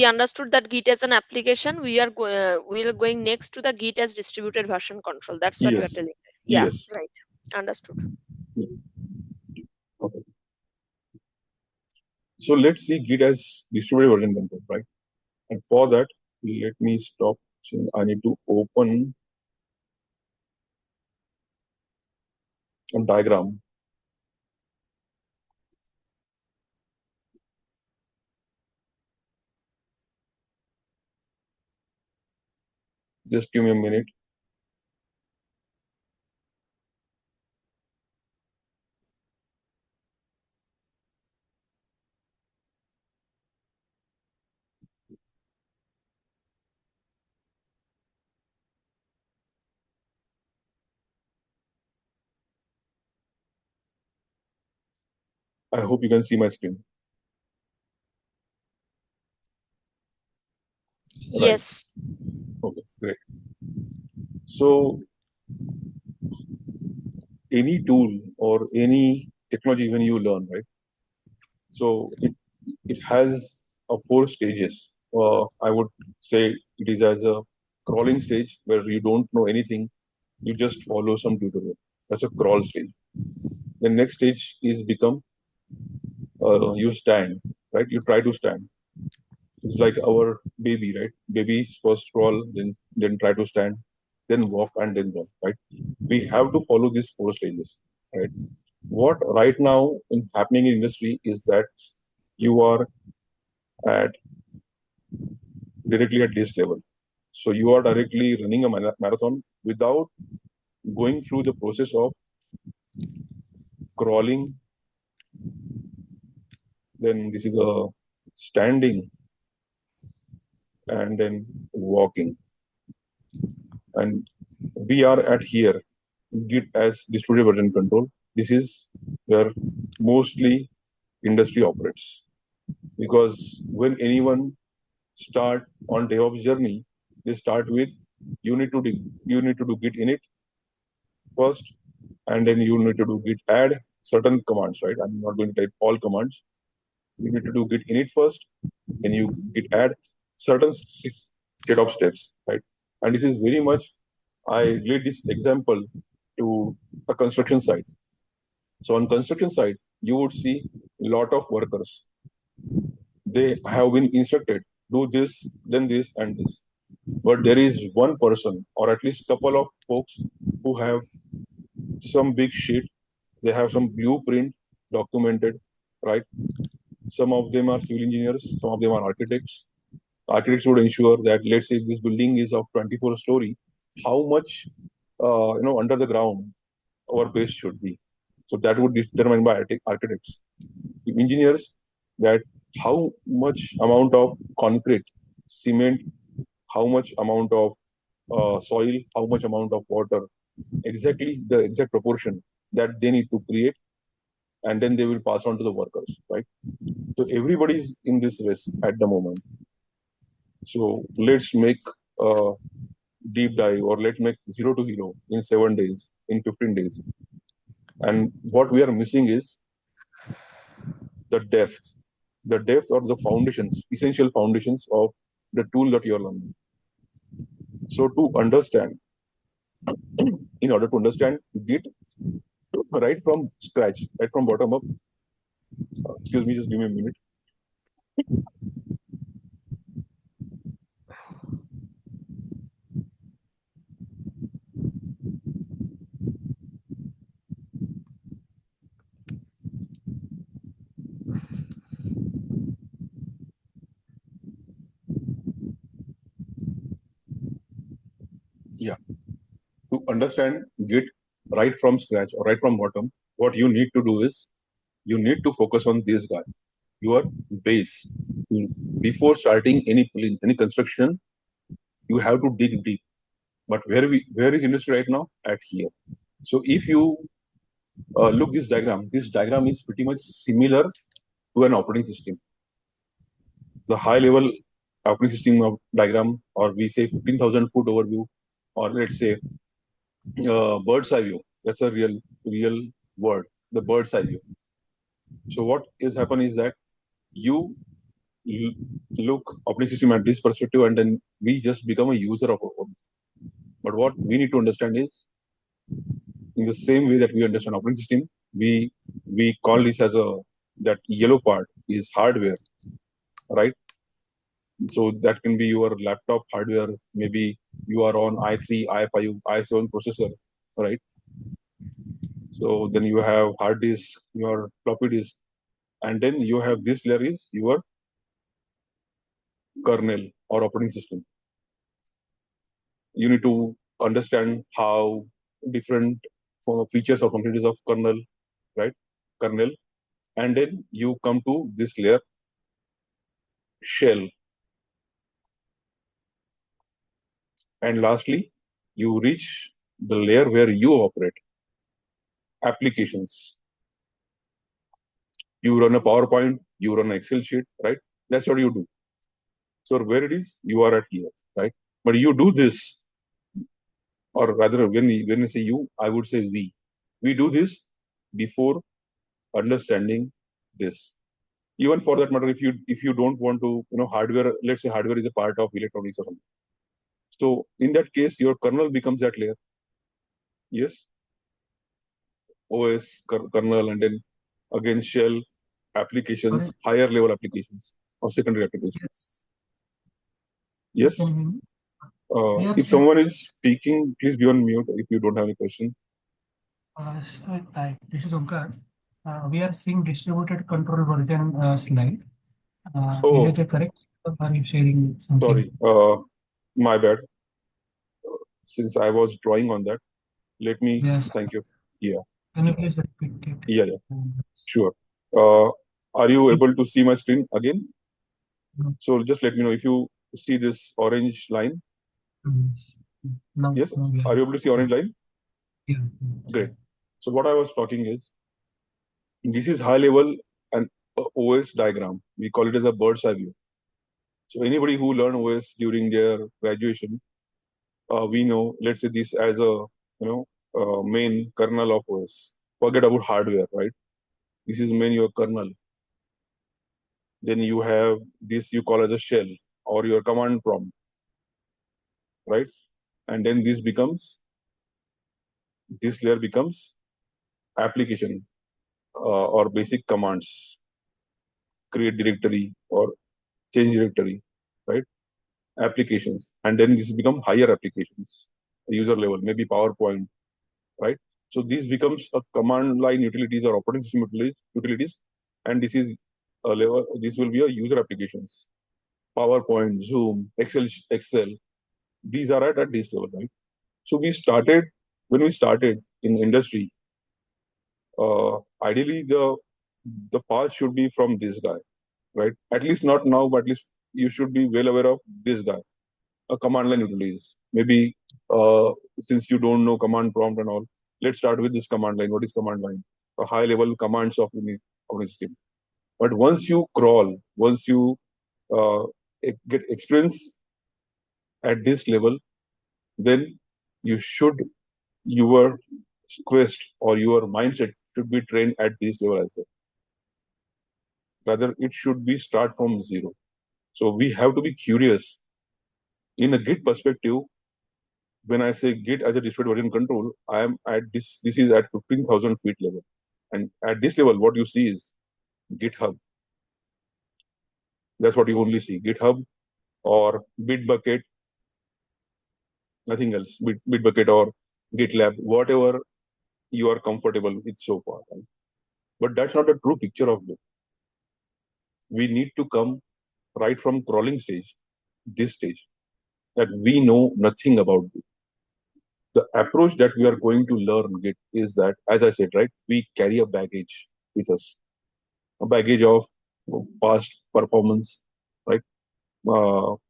understood that Git as an application. We are going next to the Git as distributed version control. That's what you are Yes, telling. Yeah, yes. right. Understood. Okay. So let's see Git as distributed version control, right? And for that, let me stop. I need to open a diagram. Just give me a minute. I hope you can see my screen. Right. Yes. Okay, great. So any tool or any technology when you learn, right? So it has a four stages. I would say it is as a crawling stage where you don't know anything, you just follow some tutorial. That's a crawl stage. The next stage is become you stand, right? You try to stand. It's like our baby, right? Babies first crawl, then try to stand, then walk, and then run, right? We have to follow these four stages, right? What right now in happening in industry is that you are at directly at this level. So you are directly running a marathon without going through the process of crawling. Then this is a standing and then walking. And we are at here, Git as distributed version control. This is where mostly industry operates. Because when anyone start on DevOps journey, they start with you need to do Git init first, and then you need to do Git add certain commands, right? I'm not going to type all commands. You need to do Git init first, then you Git add certain set of steps, right? And this is very much I relate this example to a construction site. So on construction site, you would see a lot of workers. They have been instructed, do this, then this, and this. But there is one person, or at least couple of folks, who have some big sheet. They have some blueprint documented, right? Some of them are civil engineers, some of them are architects. Architects would ensure that, let's say, if this building is of 24 story, how much, under the ground our base should be. So that would be determined by architects. Engineers, that how much amount of concrete, cement, how much amount of soil, how much amount of water, exactly the exact proportion that they need to create, and then they will pass on to the workers, right? So everybody is in this race at the moment. So let's make a deep dive, or let's make zero to hero in 7 days, in 15 days. And what we are missing is the depth or the foundations, essential foundations of the tool that you're learning. So to understand, in order to understand Git right from scratch, right from bottom up, excuse me, just give me a minute. Yeah. To understand Git right from scratch or right from bottom, what you need to do is you need to focus on this guy, your base. Before starting any construction, you have to dig deep. But where is industry right now? At here. So if you look this diagram is pretty much similar to an operating system. The high level operating system of diagram, or we say 15,000 foot overview, or let's say bird's eye view. That's a real word, the bird's eye view. So what is happen is that you look operating system at this perspective, and then we just become a user of our. But what we need to understand is, in the same way that we understand operating system, we call this as a, that yellow part is hardware, right? So that can be your laptop hardware. Maybe you are on i3, i5, i7 processor, right? So then you have hard disk, your floppy disk, and then you have this layer is your kernel or operating system. You need to understand how different features or functionalities of kernel, right? Kernel, and then you come to this layer, shell, and lastly, you reach the layer where you operate, applications. You run a PowerPoint, you run an Excel sheet, right? That's what you do. So where it is, you are at here, right? But you do this, or rather, when I say you, I would say we. We do this before understanding this. Even for that matter, if you don't want to, hardware. Let's say hardware is a part of electronics or something. So in that case, your kernel becomes that layer. Yes, OS, kernel, and then again shell, Sorry. applications, higher level applications or secondary applications. Yes. Yes. Can you- We are If saying, someone is speaking, please be on mute if you don't have any question. this is Omkar. We are seeing distributed control version slide. Is Oh, it a correct? Or are you sharing something? sorry. My bad. Since I was drawing on that, let me Yes. thank you. Yeah, Can you please repeat it? yeah, sure. Uh, are you See, able to see my screen again? no, So just let me know if you see this orange line. yes. No, Yes, no, we are are. you able to see orange line? Yeah. Great. So what I was talking is, this is high level and OS diagram. We call it as a bird's eye view. So anybody who learned OS during their graduation, we know, let's say this as a, main kernel of OS. Forget about hardware, right? This is main your kernel. Then you have this you call as a shell or your command prompt, right? And then this layer becomes application, or basic commands, create directory or change directory, right? Applications, and then this become higher applications, user level, maybe PowerPoint, right? So this becomes a command line utilities or operating system utilities, and this is a level. This will be a user applications, PowerPoint, Zoom, Excel. These are at this level, right? So when we started in industry, ideally the path should be from this guy, right? At least not now, but at least you should be well aware of this guy. A command line utilities. Maybe since you don't know command prompt and all, let's start with this command line. What is command line? A high level commands of the system. But once you crawl, once you uh, get experience at this level, then you should your quest or your mindset should be trained at this level as well. Rather, it should be start from zero. So we have to be curious. In a Git perspective, when I say Git as a distributed version control, I am at this. This is at 15,000 feet level, and at this level, what you see is GitHub. That's what you only see: GitHub or Bitbucket, nothing else. Bitbucket or GitLab, whatever you are comfortable with so far. Right? But that's not the true picture of Git. We need to come right from crawling stage, this stage, that we know nothing about Git. The approach that we are going to learn Git is that, as I said, right, we carry a baggage with us, a baggage of past performance, right?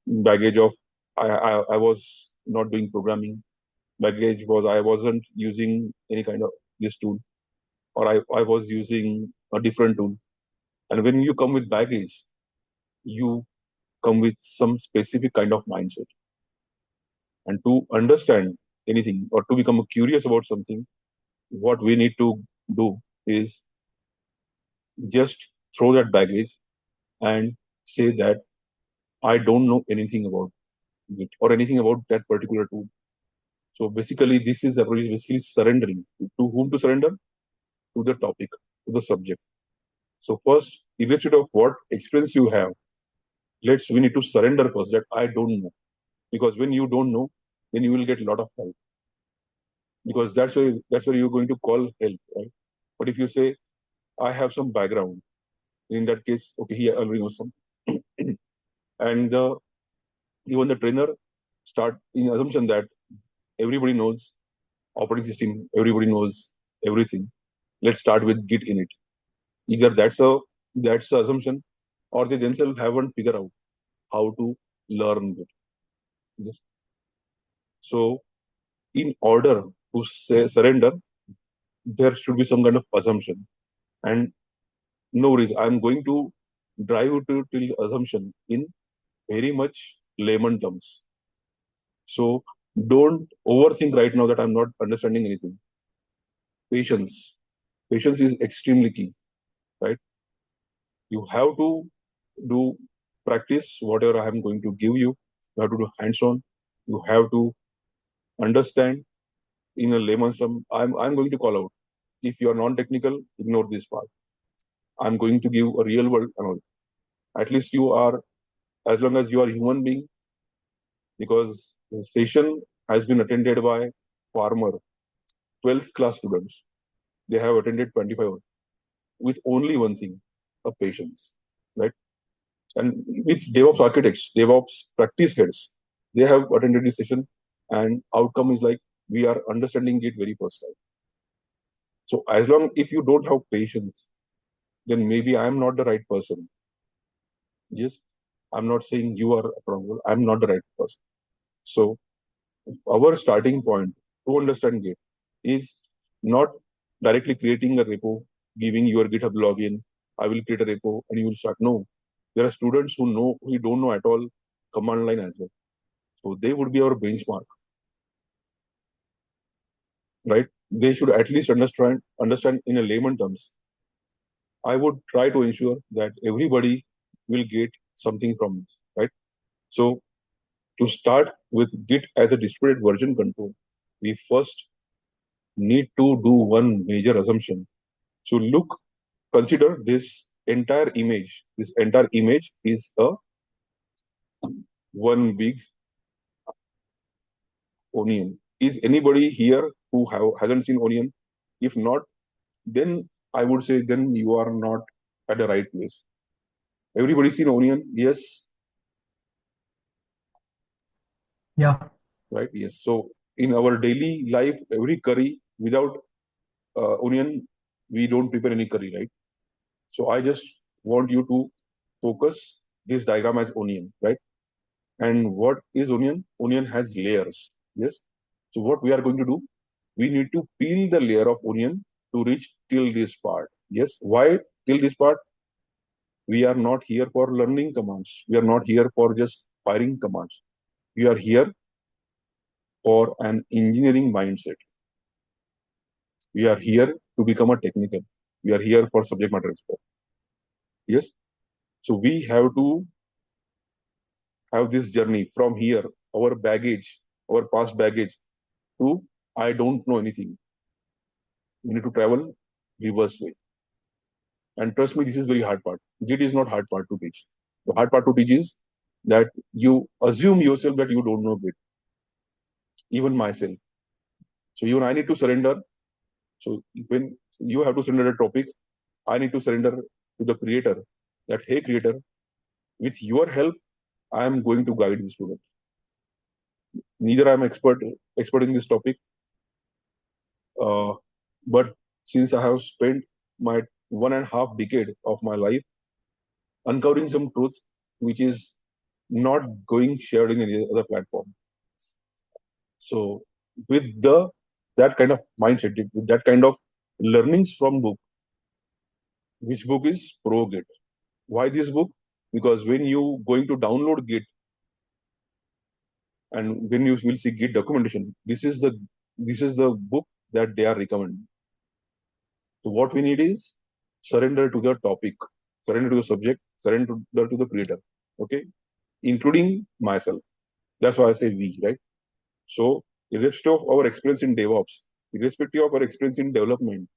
Baggage of I was not doing programming. Baggage was I wasn't using any kind of this tool, or I was using a different tool. And when you come with baggage, you come with some specific kind of mindset. And to understand anything or to become curious about something, what we need to do is just throw that baggage and say that I don't know anything about it or anything about that particular tool. So basically, this is approach is basically surrendering. To whom to surrender? To the topic, to the subject. So first, irrespective of what experience you have, we need to surrender first that I don't know. Because when you don't know, then you will get a lot of help. Because that's where you're going to call help, right? But if you say, I have some background, in that case, okay, he already knows some. And even the trainer start in assumption that everybody knows operating system, everybody knows everything. Let's start with Git in it. Either that's the assumption, or they themselves haven't figured out how to learn Git. Yes. So in order to surrender, there should be some kind of assumption. And no worries, I'm going to drive you to till assumption in very much layman terms. So don't overthink right now that I'm not understanding anything. Patience. Patience is extremely key, right? You have to do practice whatever I am going to give you. You have to do hands-on. You have to understand in a layman's term. I'm going to call out. If you are non-technical, ignore this part. I'm going to give a real world analogy. At least you are, as long as you are a human being, because the session has been attended by farmer 12th class students. They have attended 25 with only one thing, a patience, right? And with DevOps architects, DevOps practice heads, they have attended this session, and outcome is like we are understanding it very first time. So as long if you don't have patience, then maybe I am not the right person. Yes, I'm not saying you are wrong. I'm not the right person. So our starting point to understand Git is not directly creating a repo, giving your GitHub login. I will create a repo and you will start. No, there are students who don't know at all command line as well. So they would be our benchmark, right? They should at least understand in a layman terms. I would try to ensure that everybody will get something from this, right? So to start with Git as a distributed version control, we first need to do one major assumption. So consider this entire image. This entire image is a one big onion. Is anybody here who hasn't seen onion? If not, then I would say then you are not at the right place. Everybody seen onion? Yes, Yeah. right? Yes. So in our daily life, every curry without onion we don't prepare any curry, right? So I just want you to focus this diagram as onion, right? And what is onion? Onion has layers. Yes. So what we are going to do, we need to peel the layer of onion to reach till this part. Yes. Why till this part? We are not here for learning commands. We are not here for just firing commands. We are here for an engineering mindset. We are here to become a technical. We are here for subject matter expert. Yes. So we have to have this journey from here, our baggage, our past baggage, to I don't know anything. We need to travel reverse way. And trust me, this is very hard part. Git is not hard part to teach. The hard part to teach is that you assume yourself that you don't know Git. Even myself. So even I need to surrender. So when you have to surrender a topic, I need to surrender to the creator. That hey creator, with your help, I am going to guide the student. Neither I am expert in this topic, but since I have spent my 1.5 decade of my life uncovering some truths which is not going shared in any other platform. So with the that kind of mindset, with that kind of learnings from book, which book is Pro Git. Why this book? Because when you going to download Git and when you will see Git documentation, this is the book that they are recommending. So what we need is surrender to the topic, surrender to the subject, surrender to the creator. Okay, including myself. That's why I say we, right? So, irrespective of our experience in DevOps, irrespective of our experience in development,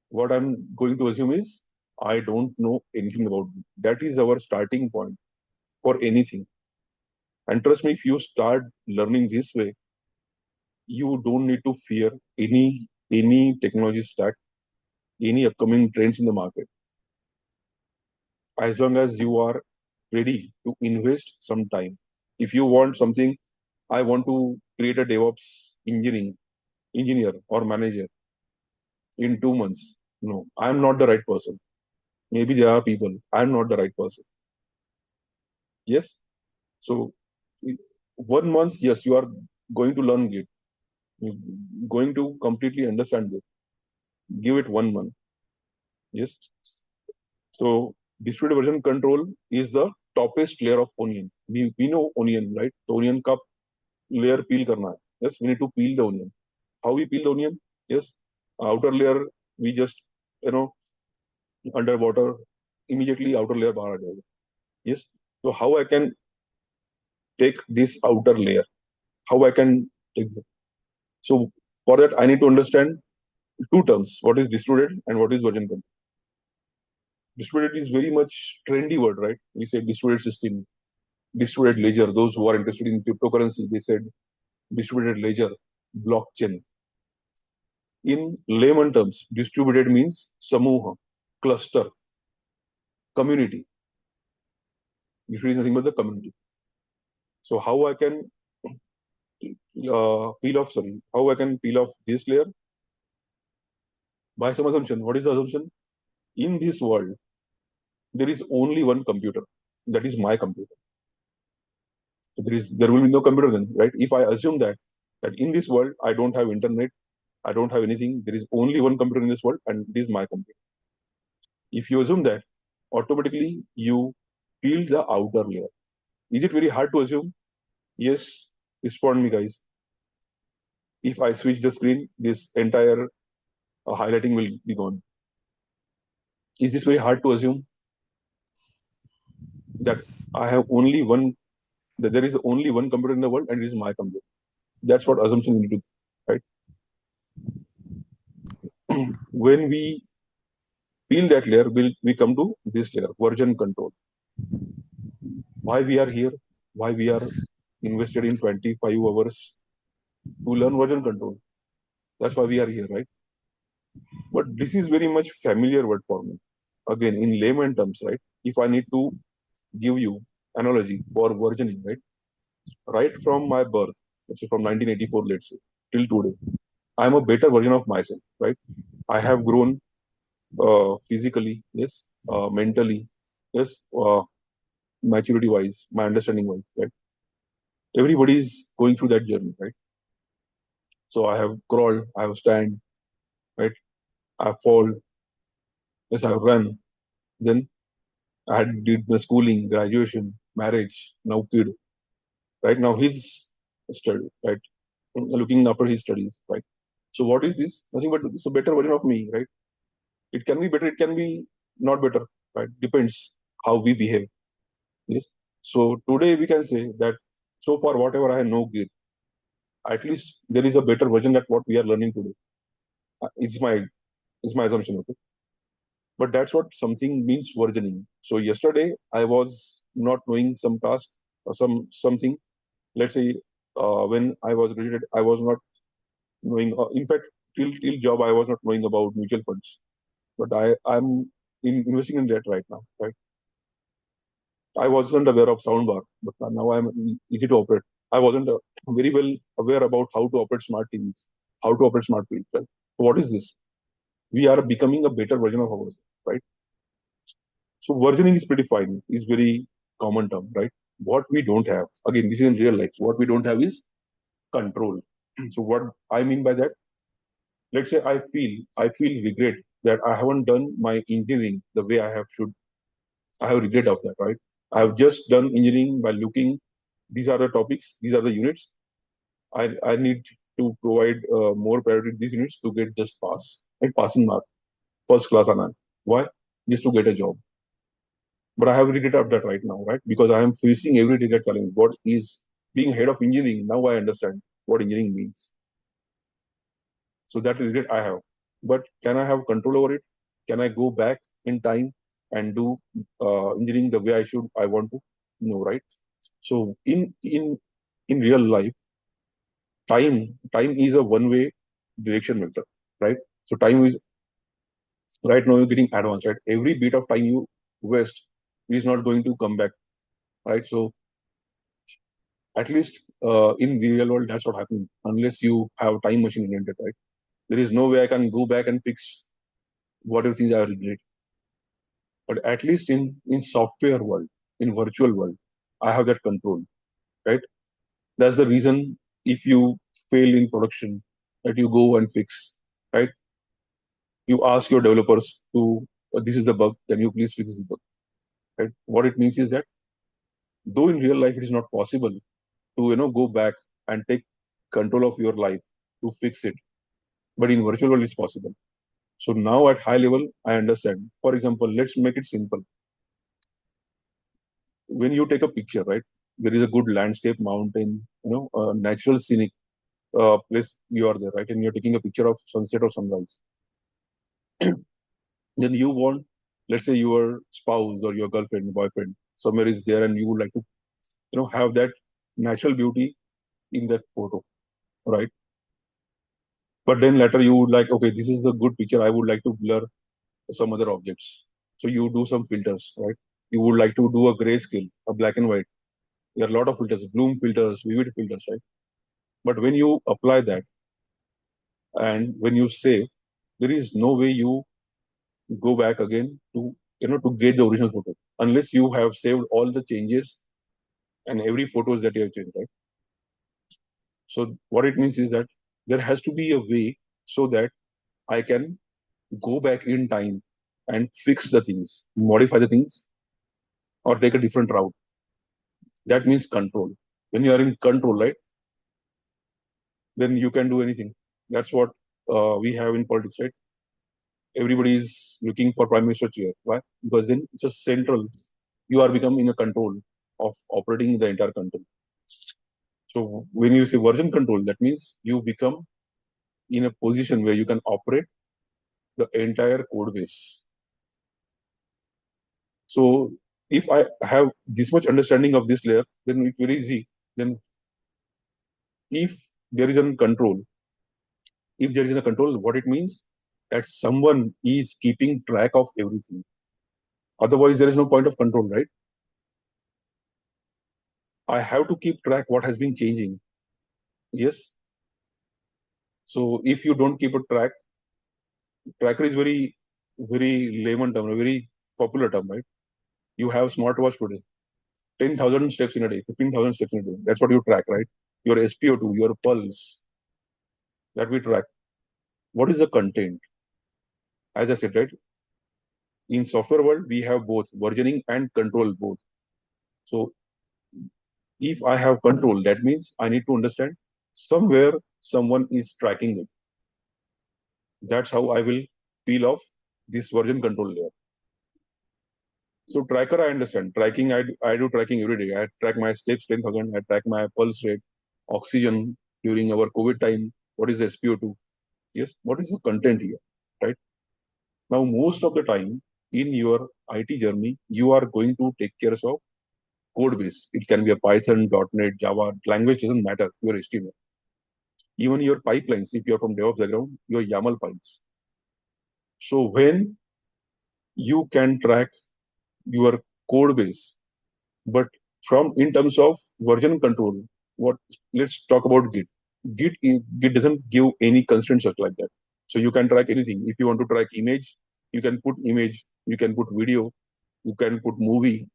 what I'm going to assume is I don't know anything about it. That is our starting point for anything. And trust me, if you start learning this way, you don't need to fear any technology stack, any upcoming trends in the market. As long as you are ready to invest some time. If you want something, I want to create a DevOps engineer or manager in 2 months. No, I'm not the right person. Maybe there are people. I'm not the right person. Yes. So, 1 month, yes, you are going to learn Git. You're going to completely understand it. Give it 1 month. Yes. So, distributed version control is the toppest layer of onion. We know onion, right? So, onion cup layer peel karna hai. Yes, we need to peel the onion. How we peel the onion? Yes, outer layer we just you know underwater immediately outer layer bahar aa jayega. Yes. So how I can take this outer layer? How I can take that? So for that I need to understand two terms: what is distributed and what is version control. Distributed is very much trendy word, right? We say distributed system, distributed ledger. Those who are interested in cryptocurrency, they said distributed ledger, blockchain. In layman terms, distributed means samuha, cluster, community. Distributed is nothing but the community. So how I can how I can peel off this layer? By some assumption. What is the assumption? In this world, there is only one computer. That is my computer. So there will be no computer then, right? If I assume that in this world I don't have internet, I don't have anything, there is only one computer in this world, and it is my computer. If you assume that, automatically you peel the outer layer. Is it very hard to assume? Yes. Respond me, guys. If I switch the screen, this entire highlighting will be gone. Is this very hard to assume that I have only one, that there is only one computer in the world and it is my computer? That's what assumption we need to do, right? When we peel that layer, we come to this layer, version control. Why we are here? Why we are invested in 25 hours to learn version control? That's why we are here, right? But this is very much familiar word for me. Again, in layman terms, right? If I need to give you analogy for versioning, right? Right from my birth, let's say from 1984, let's say, till today, I'm a better version of myself, right? I have grown physically, yes, mentally, yes, maturity wise, my understanding wise, right? Everybody is going through that journey, right? So I have crawled, I have stand, right? I have fall, yes, I have run. Then I had did the schooling, graduation, marriage, now kid. Right now he's study, right? Looking after his studies, right? So what is this? Nothing but it's a better version of me, right? It can be better, it can be not better, right? Depends how we behave. Yes. So today we can say that so far whatever I know give, at least there is a better version that what we are learning today. It's my assumption, okay? But that's what something means versioning. So yesterday I was not knowing some task or something. Let's say when I was graduated, I was not knowing. In fact, till job I was not knowing about mutual funds. But I'm investing in that right now. Right. I wasn't aware of soundbar, but now I'm easy to operate. I wasn't very well aware about how to operate smart TVs, how to operate smart TVs. Right. So what is this? We are becoming a better version of ourselves, right? So versioning is pretty fine, is very common term, right? What we don't have, again, this is in real life. What we don't have is control. So what I mean by that, let's say I feel regret that I haven't done my engineering the way I have should. I have regret of that, right? I have just done engineering by looking. These are the topics. These are the units. I need to provide more priority to these units to get just pass, like passing mark, first class honor. Why? Just to get a job. But I have regret of that right now, right? Because I am facing every day that challenge. What is being head of engineering? Now I understand what engineering means. So that regret I have. But can I have control over it? Can I go back in time and do engineering the way I should? I want to. No, right? So in real life, time is a one way direction vector, right? So time is right now you're getting advanced, right? Every bit of time you waste is not going to come back, right? So at least in the real world, that's what happens. Unless you have time machine invented, right? There is no way I can go back and fix whatever things I regret. But at least in software world, in virtual world, I have that control, right? That's the reason if you fail in production, that you go and fix, right? You ask your developers to, this is the bug, can you please fix this bug, right? What it means is that though in real life it is not possible to go back and take control of your life to fix it, but in virtual world it's possible. So now at high level, I understand. For example, let's make it simple. When you take a picture, right? There is a good landscape, mountain, natural scenic place you are there, right? And you're taking a picture of sunset or sunrise. Then you want, let's say, your spouse or your girlfriend, boyfriend, somewhere is there, and you would like to, have that natural beauty in that photo, right? But then later you would like, okay, this is a good picture. I would like to blur some other objects. So you do some filters, right? You would like to do a grayscale, a black and white. There are a lot of filters, bloom filters, vivid filters, right? But when you apply that and when you save, there is no way you go back again to to get the original photo unless you have saved all the changes and every photos that you have changed, right? So what it means is that there has to be a way so that I can go back in time and fix the things, modify the things, or take a different route. That means control. When you are in control, right, then you can do anything. That's what we have in politics, right? Everybody is looking for prime minister chair. Why? Because then it's a central. You are becoming a control of operating the entire country. So when you say version control, that means you become in a position where you can operate the entire code base. So if I have this much understanding of this layer, then it's very easy. Then if there is a control, if there is a control, what it means that someone is keeping track of everything. Otherwise, there is no point of control, right? I have to keep track what has been changing. Yes. So if you don't keep a tracker is very. very layman term, a very popular term, right? You have smartwatch today, 10,000 steps in a day, 15,000 steps in a day. That's what you track, right? Your SpO2, your pulse, that we track. What is the content? As I said, right? In software world, we have both versioning and control both. So if I have control, that means I need to understand somewhere someone is tracking it. That's how I will peel off this version control layer. So tracker, I understand. Tracking, I do tracking every day. I track my steps 10,000. I track my pulse rate, oxygen during our COVID time. What is the SpO2? Yes. What is the content here? Right. Now, most of the time in your IT journey, you are going to take care of code base. It can be a Python, .NET, Java. Language doesn't matter. Your HTML. Even your pipelines, if you're from DevOps background, your YAML files. So when you can track your code base, but from in terms of version control, what let's talk about Git. Git doesn't give any constraints just like that. So you can track anything. If you want to track image, you can put image, you can put video, you can put movie,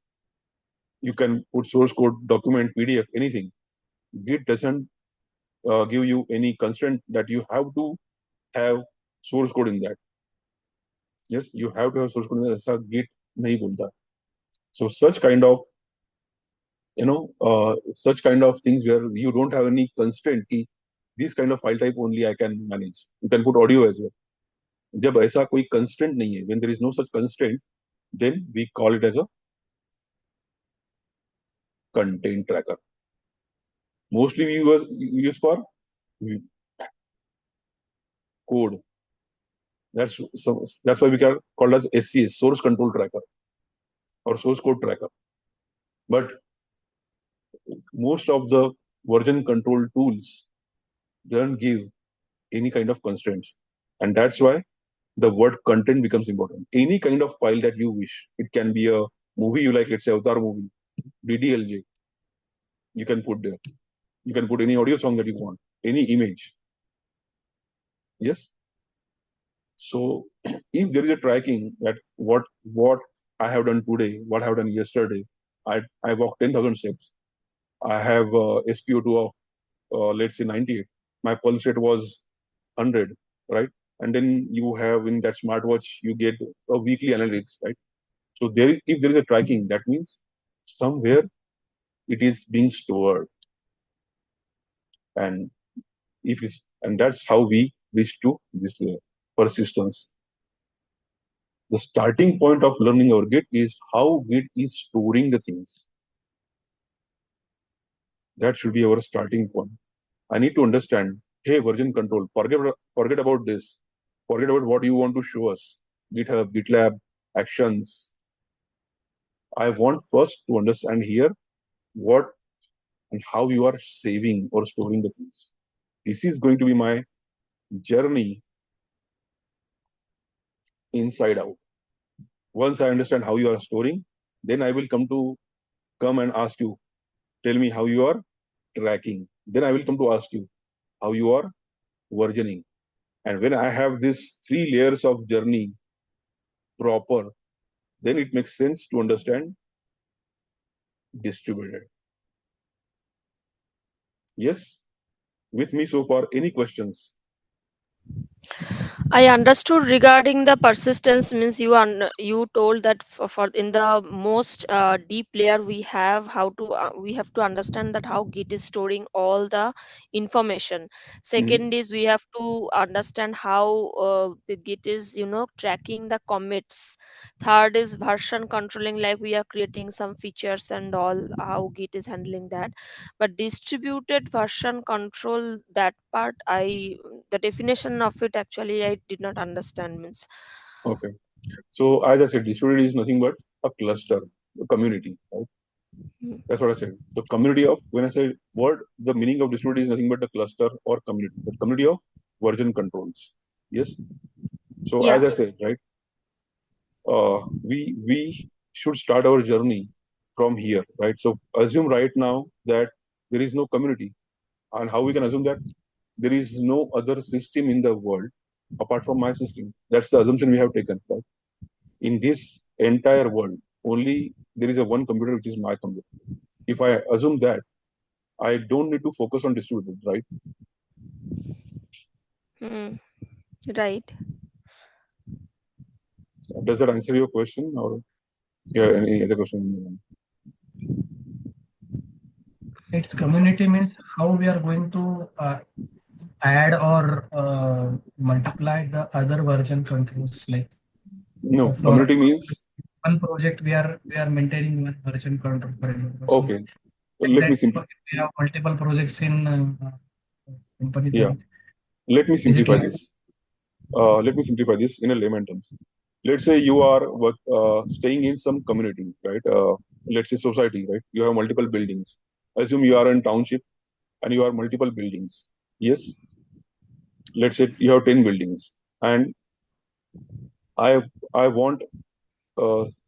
you can put source code, document, PDF, anything. Git doesn't give you any constraint that you have to have source code in that. Yes, you have to have source code in that. ऐसा Git नहीं बोलता. So such kind of things where you don't have any constraint कि this kind of file type only I can manage. You can put audio as well. जब ऐसा कोई constraint नहीं है, when there is no such constraint, then we call it as a content tracker. Mostly we use for code. That's why we can call as SCS, source control tracker or source code tracker. But most of the version control tools don't give any kind of constraints, and that's why the word content becomes important. Any kind of file that you wish. It can be a movie you like, let's say Avatar movie, DDLJ, you can put there. You can put any audio song that you want, any image. Yes. So if there is a tracking that what I have done today, what I have done yesterday, I walked 10,000 steps. I have SpO2 of let's say 98. My pulse rate was 100, right? And then you have in that smartwatch you get a weekly analytics, right? So if there is a tracking, that means somewhere it is being stored, and and that's how we reach to this persistence. The starting point of learning our Git is how Git is storing the things. That should be our starting point. I need to understand, hey, version control, forget about this. Forget about what you want to show us. GitHub, GitLab, actions. I want first to understand here what and how you are saving or storing the things. This is going to be my journey inside out. Once I understand how you are storing, then I will come and ask you, tell me how you are tracking. Then I will come to ask you how you are versioning. And when I have these three layers of journey proper, then it makes sense to understand distributed. Yes, with me so far, any questions? I understood regarding the persistence means you told that for in the most deep layer we have to understand that how Git is storing all the information. Mhm. Second is we have to understand how the Git is tracking the commits. Third is version controlling, like we are creating some features and all, how Git is handling that. But distributed version control, that part the definition of it actually I did not understand means. Okay. So as I said, distributed is nothing but a cluster, a community, right? Hmm. That's what I said. The community of, when I say word, the meaning of distributed is nothing but a cluster or community. The community of version controls. Yes. So as Yeah. I said, right, we should start our journey from here, right? So assume right now that there is no community, and how we can assume that there is no other system in the world apart from my system. That's the assumption we have taken. Right? In this entire world, only there is a one computer which is my computer. If I assume that, I don't need to focus on distributed, right? Hmm. Right. Does that answer your question, or yeah, any other question? Its community means how we are going to add or multiply the other version controls. Like No, for community means one project, we are maintaining one version control for example. So okay. like Let me that, if simplify. we have multiple projects in company, Yeah, then let me is it simplify like this. Let me simplify this in a layman terms. Let's say you are staying in some community, right? Let's say society, right? You have multiple buildings. Assume you are in township and you have multiple buildings. Yes, let's say you have 10 buildings, and I I want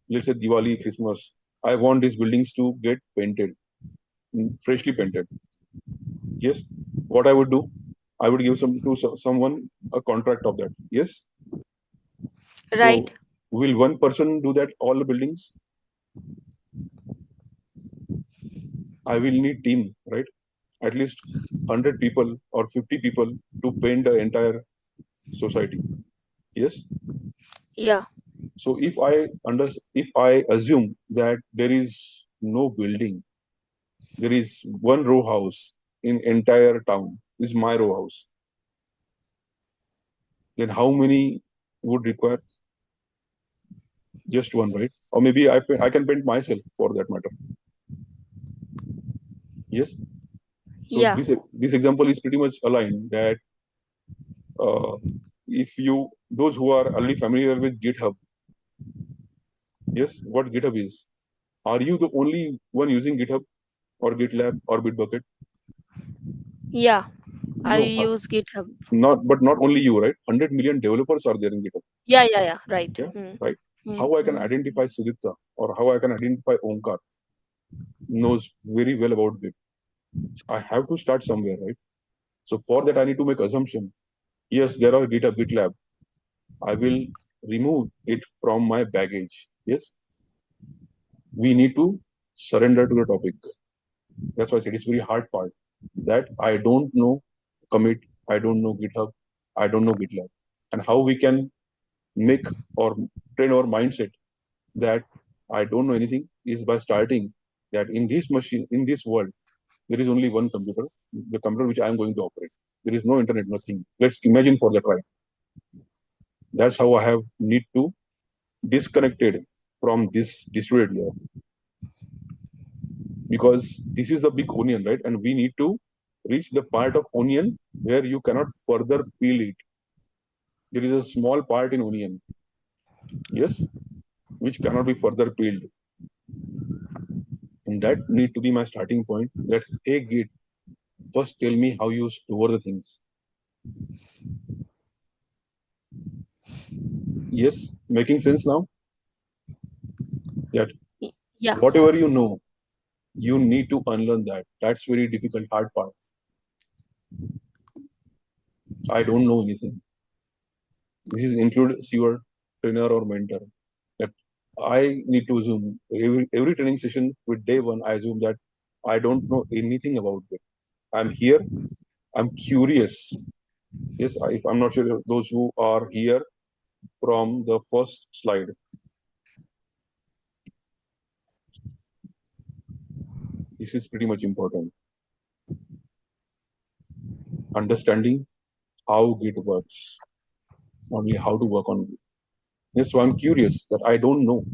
let's say Diwali, Christmas. I want these buildings to get painted, freshly painted. Yes, what I would do, I would give someone a contract of that. Yes, Right. so will one person do that all the buildings? I will need team, right? At least 100 people or 50 people to paint the entire society. Yes. Yeah. So if I assume that there is no building, there is one row house in entire town, this is my row house, then how many would require? Just one, right? Or maybe I can paint myself for that matter. Yes. So Yeah. this example is pretty much aligned that uh, if you those who are already familiar with GitHub, yes, what GitHub is. Are you the only one using GitHub or GitLab or Bitbucket? Yeah. I No, use GitHub. not only you, right? 100 million developers are there in GitHub. Yeah. Yeah. Yeah. Right. Yeah, Hmm. right. Hmm. How I can Hmm. identify Sudipta or how I can identify Omkar knows very well about Git. I have to start somewhere, right? So for that, I need to make assumption. Yes, there are GitHub, GitLab. I will remove it from my baggage. Yes, we need to surrender to the topic. That's why I said it's very hard part that I don't know commit, I don't know GitHub, I don't know GitLab, and how we can make or train our mindset that I don't know anything is by starting that in this machine, in this world, there is only one computer, the computer which I am going to operate. There is no internet, nothing. Let's imagine for that, right? That's how I have need to disconnected from this distributed layer because this is a big onion, right? And we need to reach the part of onion where you cannot further peel it. There is a small part in onion, yes, which cannot be further peeled. And that need to be my starting point. That hey Git, first tell me how you store the things. Yes, making sense now? That Yeah. whatever you know, you need to unlearn that. That's very difficult, hard part. I don't know anything. This is includes your trainer or mentor. That I need to assume every training session with day one, I assume that I don't know anything about it. I'm here. I'm curious. Yes, if I'm not sure those who are here from the first slide. This is pretty much important. Understanding how Git works, only how to work on Git. Yes, so I'm curious that I don't know.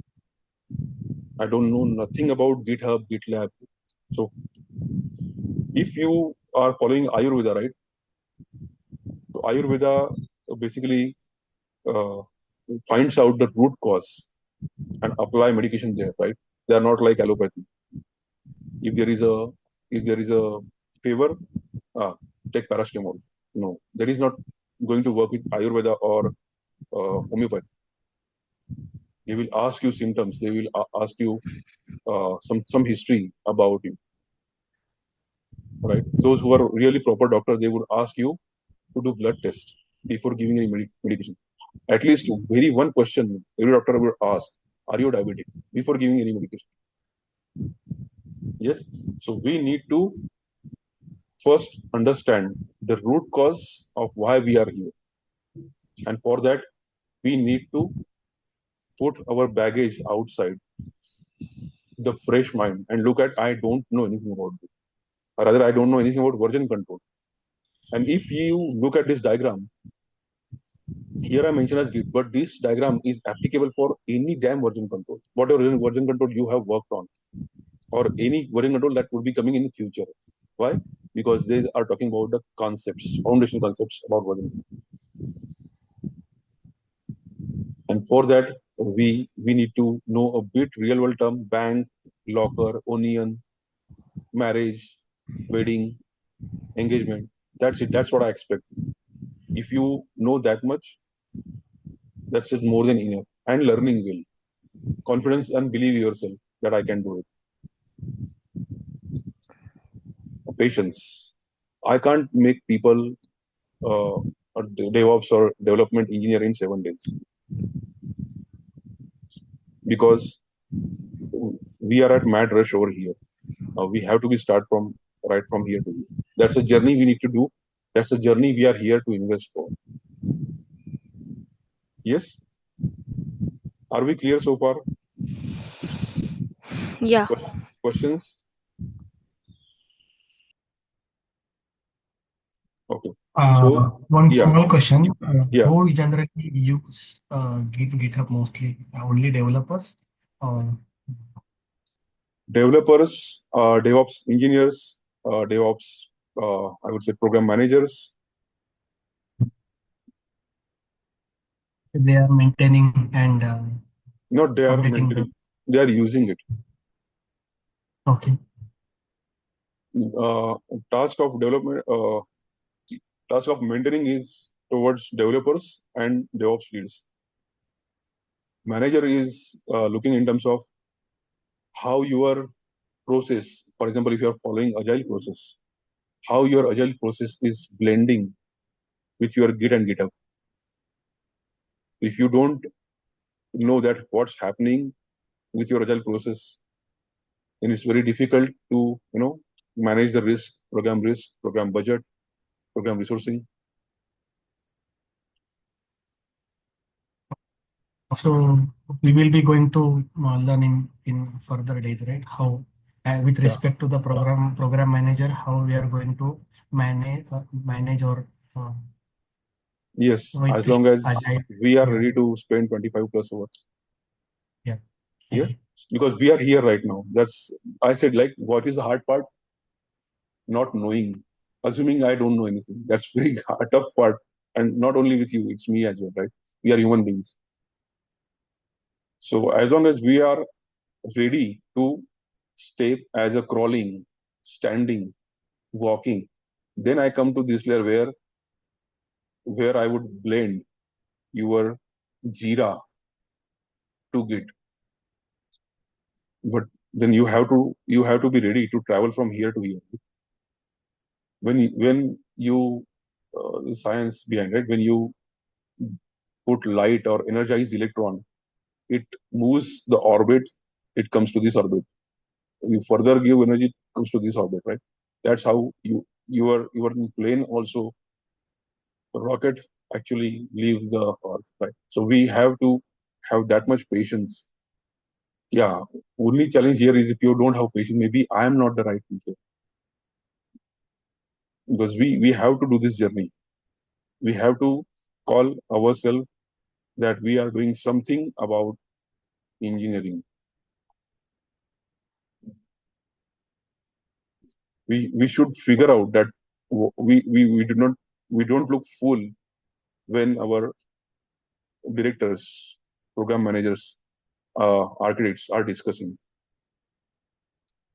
I don't know nothing about GitHub, GitLab. So if you are following Ayurveda, right? So Ayurveda basically uh, finds out the root cause and apply medication there, right? They are not like allopathy. If there is a fever, ah, take paracetamol. No, that is not going to work with Ayurveda or homeopathy. They will ask you symptoms. They will ask you some history about you, right? Those who are really proper doctors, they would ask you to do blood test. before giving any medication. At least very one question every doctor would ask: Are you diabetic? Before giving any medication. Yes. So we need to first understand the root cause of why we are here, and for that we need to put our baggage outside the fresh mind and look at I don't know anything about this, or rather I don't know anything about version control. And if you look at this diagram, here I mentioned as Git, but this diagram is applicable for any damn version control, whatever version control you have worked on, or any version control that would be coming in the future. Why? Because they are talking about the concepts, foundational concepts about version control. And for that, we need to know a bit real world term: bank, locker, onion, marriage, wedding, engagement. That's it. That's what I expect. If you know that much, that's it, more than enough. And learning will, confidence and believe yourself that I can do it. Patience. I can't make people a DevOps or development engineer in 7 days, because we are at mad rush over here. We have to be start from right from here to here. That's a journey we need to do. That's a journey we are here to invest for. Yes. Are we clear so far? Yeah. Questions? Okay. So One yeah, small question. yeah. Who generally use Git, GitHub mostly? Only developers? Or Developers, DevOps engineers, DevOps, I would say program managers. they are maintaining and Not they are updating the... mentoring, they are using it. Okay. Uh, task of development, task of mentoring is towards developers and DevOps leads. Manager is looking in terms of how your process, for example, if you are following agile process, how your agile process is blending with your Git and GitHub. If you don't know that what's happening with your agile process, then it's very difficult to manage the risk, program budget, program resourcing. So we will be going to learn in further days, right? How, with Yeah. respect to the program manager, how we are going to manage or uh, Yes, with as long respect as agile. we are Yeah, ready to spend 25 plus hours. yeah, Yeah, agree. because we are here right now. That's, I said, like, what is the hard part? Not knowing, assuming I don't know anything. That's very tough part. And not only with you, it's me as well, right? We are human beings. So as long as we are ready to step as a crawling, standing, walking, then I come to this layer where I would blend your Jira to Git. But then you have to be ready to travel from here to here. When you the science behind it, when you put light or energize electron, it moves the orbit. It comes to this orbit. You further give energy, it comes to this orbit, right? That's how your plane also, the rocket actually leaves the Earth, right? So we have to have that much patience. Yeah, only challenge here is if you don't have patience, maybe I am not the right teacher, because we have to do this journey. We have to call ourselves that we are doing something about engineering. We should figure out that we don't look fool when our directors, program managers, architects are discussing.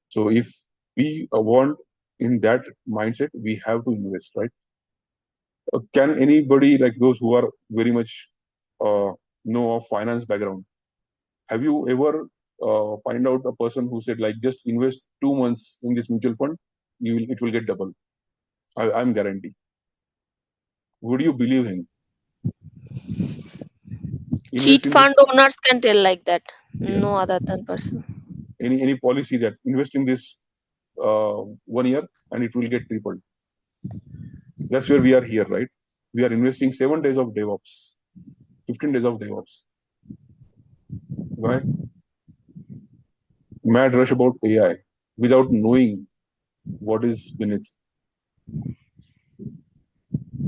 So if we want in that mindset, we have to invest, right? Can anybody, like those who are very much uh, know of finance background, have you ever find out a person who said like just invest 2 months in this mutual fund, it will get double? I'm guarantee. Would you believe him? Cheat invest in fund this, owners can tell like that. yes, No other than person. any policy that invest in this 1 year and it will get tripled. That's where we are here, right? We are investing 7 days of DevOps, 15 days of DevOps. Why? Mad rush about AI without knowing what is beneath.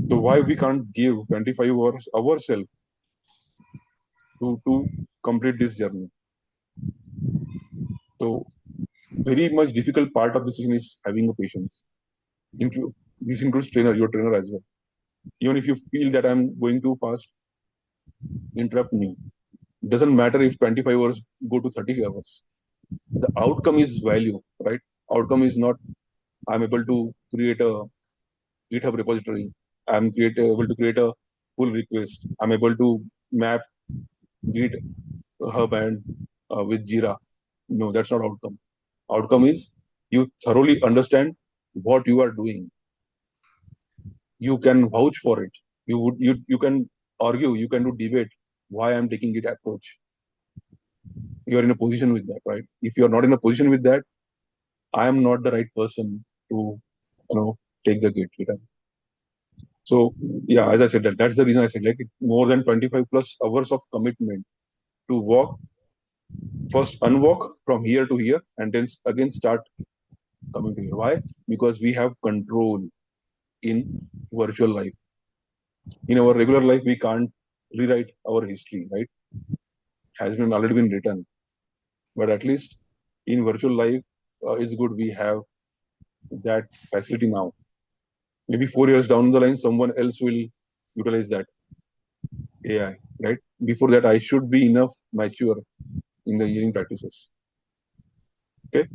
So why we can't give 25 hours ourselves to complete this journey? So very much difficult part of the decision is having a patience. This includes your trainer as well. Even if you feel that I'm going too fast, interrupt me. Doesn't matter if 25 hours go to 30 hours. The outcome is value, right? Outcome is not I'm able to create a GitHub repository. Able to create a pull request. I'm able to map GitHub and with Jira. No, that's not outcome. Outcome is you thoroughly understand what you are doing. You can vouch for it. You can argue. You can do debate. Why I'm taking it approach. You are in a position with that, right? If you are not in a position with that, I am not the right person to, take the gate. So yeah, as I said, that's the reason I said like more than 25 plus hours of commitment to walk first, unwalk from here to here, and then again start coming to here. Why? Because we have control in virtual life. In our regular life, we can't rewrite our history, right? Has been already been written, but at least in virtual life, it's good we have that facility now. Maybe 4 years down the line, someone else will utilize that AI, right? Before that, I should be enough mature in the engineering practices. Okay,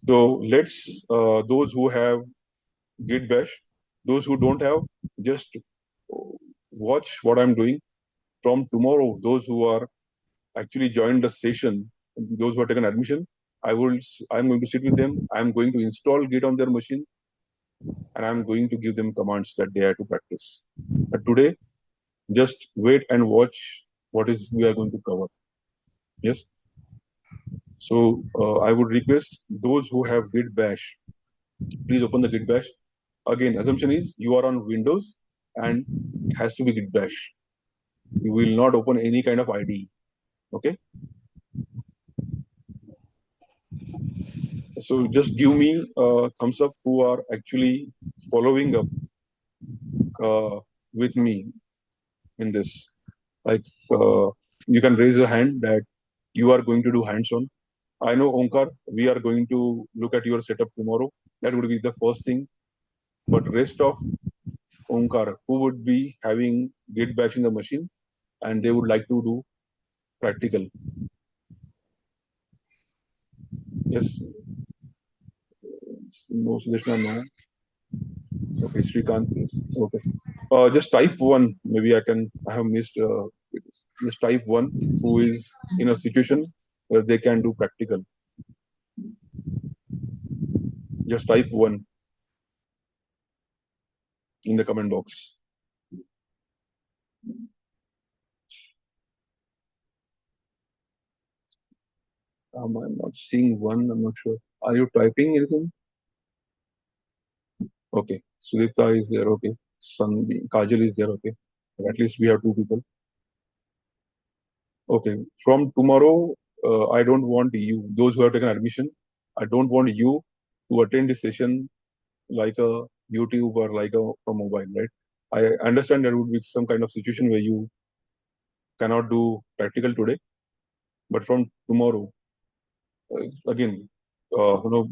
so let's those who have Git Bash, those who don't have, just watch what I'm doing from tomorrow. Those who are actually joined the session, those who have taken admission, I'm going to sit with them. I'm going to install Git on their machine, and I'm going to give them commands that they have to practice. But today, just wait and watch what is we are going to cover. Yes. So I would request those who have Git Bash, please open the Git Bash. Again, assumption is you are on Windows and it has to be Git Bash. You will not open any kind of IDE. Okay. So just give me a thumbs up who are actually following up with me in this. Like you can raise a hand that you are going to do hands-on. I know Omkar, we are going to look at your setup tomorrow. That would be the first thing. But rest of Omkar, who would be having Git Bash in the machine and they would like to do practical. Yes. No, Sudeshna, no. Okay, Srikanth, yes. Okay. Just type one. Maybe I have missed. Just type one who is in a situation where they can do practical. Just type one in the comment box. I'm not seeing one. I'm not sure. Are you typing anything? Okay. Sudipta is there. Okay. Kajal is there. Okay. But at least we have two people. Okay. From tomorrow, I don't want you, those who have taken admission, I don't want you to attend this session like a YouTube or like a from mobile, right? I understand there would be some kind of situation where you cannot do practical today, but from tomorrow, again,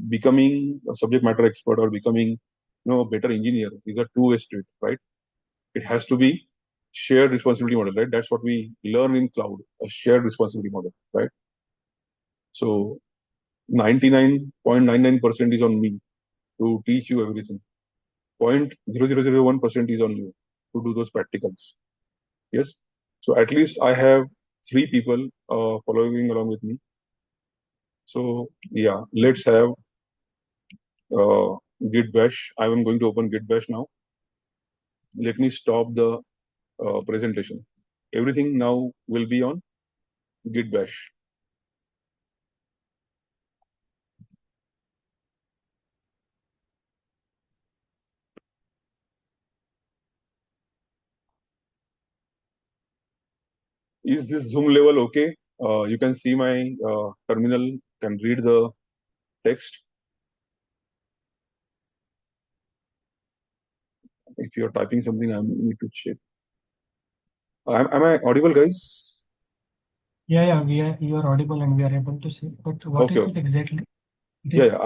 becoming a subject matter expert or becoming, a better engineer is a two-way street, right? It has to be shared responsibility model, right? That's what we learn in cloud, a shared responsibility model, right? So 99.99% is on me to teach you everything. 0.0001% is on you to do those practicals. Yes. So at least I have three people following along with me. So yeah, let's have Git Bash. I am going to open Git Bash now. Let me stop the presentation. Everything now will be on. git bash. Is this zoom level okay? You can see my terminal, can read the text. If you're typing something, I need to check. Am I audible, guys? Yeah, you are audible and we are able to see. But what Okay. is it exactly? It Yeah, is,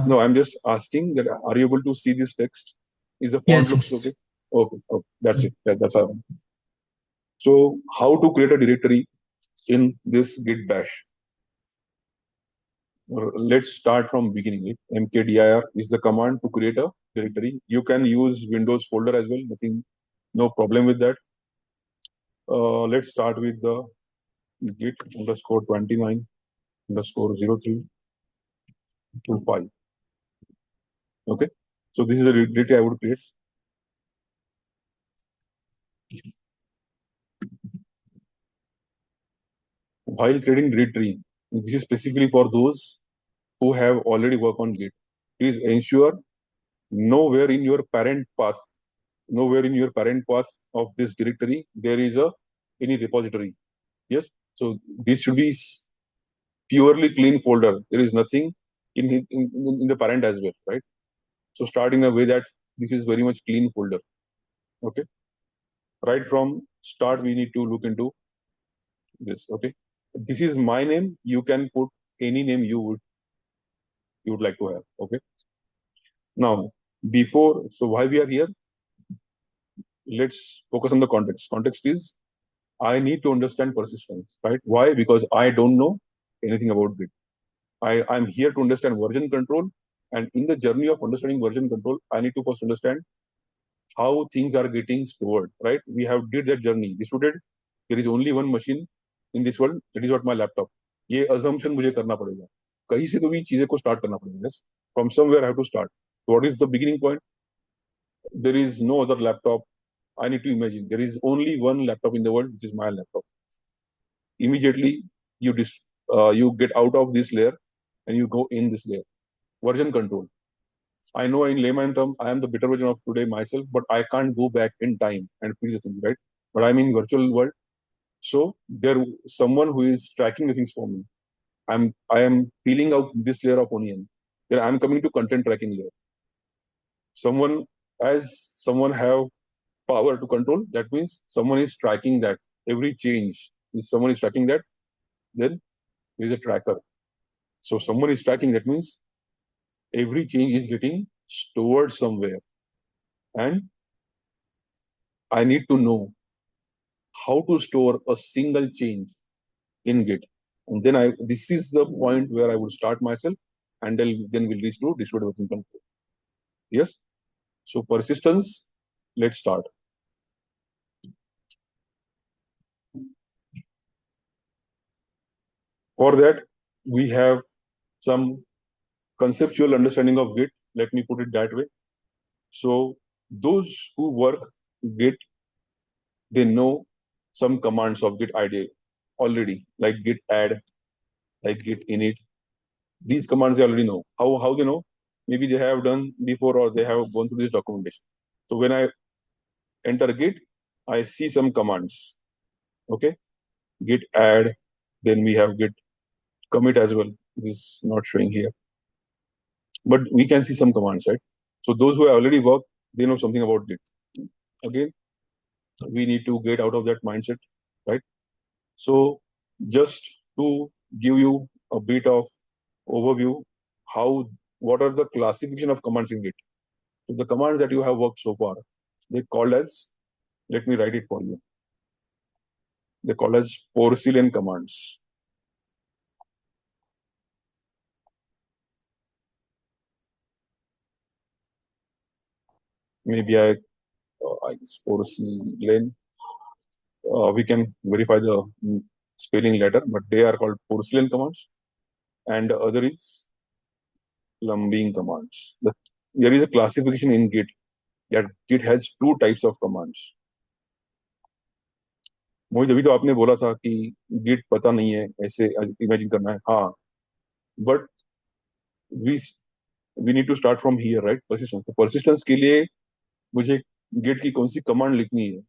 no, I'm just asking that are you able to see this text? Is the font yes, looks okay? yes. Okay, okay, that's it. That's all. So, how to create a directory in this git bash? Let's start from beginning. Mkdir is the command to create a directory. You can use Windows folder as well. Nothing, no problem with that. Let's start with the git underscore 29 underscore 0325. Okay. So this is the directory I would create. While creating directory, this is specifically for those who have already worked on Git. Please ensure nowhere in your parent path, nowhere in your parent path of this directory there is a any repository. Yes. So this should be purely clean folder. There is nothing in the parent as well, right? So start in a way that this is very much clean folder. Okay. Right from start, we need to look into this. Okay. This is my name. You can put any name you would like to have. Okay. Now, so why we are here? Let's focus on the context. Context is I need to understand persistence, right? Why? Because I don't know anything about Git. I'm here to understand version control, and in the journey of understanding version control, I need to first understand how things are getting stored, right? We have did that journey. We did. There is only one machine in this world. That is what my laptop. ये assumption मुझे करना पड़ेगा. कहीं से तो भी चीजें को start करना पड़ेगा. Yes? From somewhere I have to start. So what is the beginning point? There is no other laptop. I need to imagine there is only one laptop in the world, which is my laptop. Immediately you get out of this layer and you go in this layer. Version control. I know in layman term I am the better version of today myself, but I can't go back in time and fix the thing, right? But I'm in virtual world, so there someone who is tracking the things for me. I am peeling out this layer of onion. Then I'm coming to content tracking layer. Someone someone have power to control, that means someone is tracking that every change. If someone is tracking that, then there is a tracker. So someone is tracking, that means every change is getting stored somewhere. And I need to know how to store a single change in Git. And then this is the point where I would start myself, and then we'll reach to distributed working control. Yes. So persistence, let's start. For that, we have some conceptual understanding of Git. Let me put it that way. So those who work Git, they know some commands of Git ID already, like Git add, like Git init. These commands they already know. How they know? Maybe they have done before or they have gone through this documentation. So when I enter Git, I see some commands. Okay, Git add, then we have Git commit as well. This is not showing here, but we can see some commands, right? So those who have already worked, they know something about Git. Again, we need to get out of that mindset, right? So just to give you a bit of overview, what are the classification of commands in Git? So the commands that you have worked so far, they called as, let me write it for you. They call as porcelain commands. Maybe I porcelain. We can verify the spelling later, but they are called porcelain commands. And the other is plumbing commands. There is a classification in Git that Git has two types of commands. मोहित अभी तो आपने बोला था कि Git पता नहीं है, ऐसे इमेजिन करना है, हाँ, but we we need to start from here, right? Persistence, तो परसिस्टेंस के लिए मुझे गिट की कौन सी कमांड लिखनी है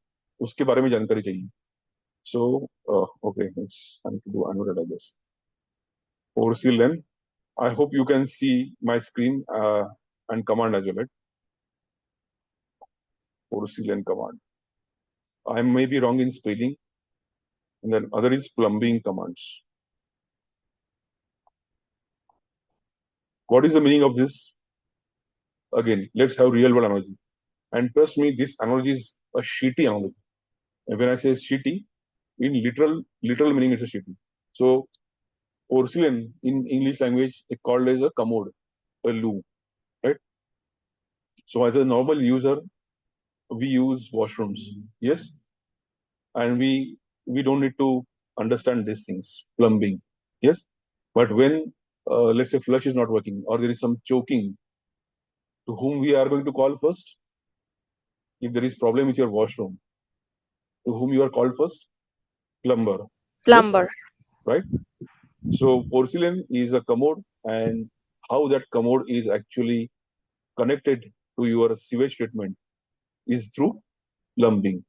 उसके बारे में जानकारी चाहिए. So okay, I need to do another like this. Oversee len. I hope you can see my screen and command as well, right? Oversee len command. I may be wrong in spelling. And then other is plumbing commands. What is the meaning of this? Again, let's have real world analogy. And trust me, this analogy is a shitty analogy. And when I say shitty, in literal meaning, it's a shitty. So porcelain in English language is called as a commode, a loo, right? So as a normal user, we use washrooms, yes, and we don't need to understand these things, plumbing, yes. But when let's say flush is not working or there is some choking, to whom we are going to call first? If there is problem with your washroom, to whom you are called first? Plumber. Yes, Plumber. right? So porcelain is a commode, and how that commode is actually connected to your sewage treatment is through plumbing.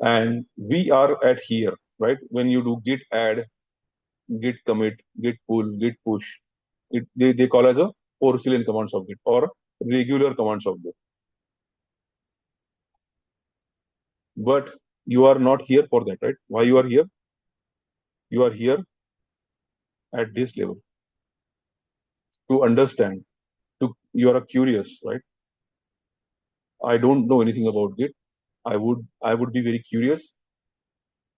And we are at here, right? When you do git add, git commit, git pull, git push, they call as a porcelain commands of git or regular commands of git. But you are not here for that, right? Why you are here? You are here at this level to understand. You are curious, right? I don't know anything about Git. I would be very curious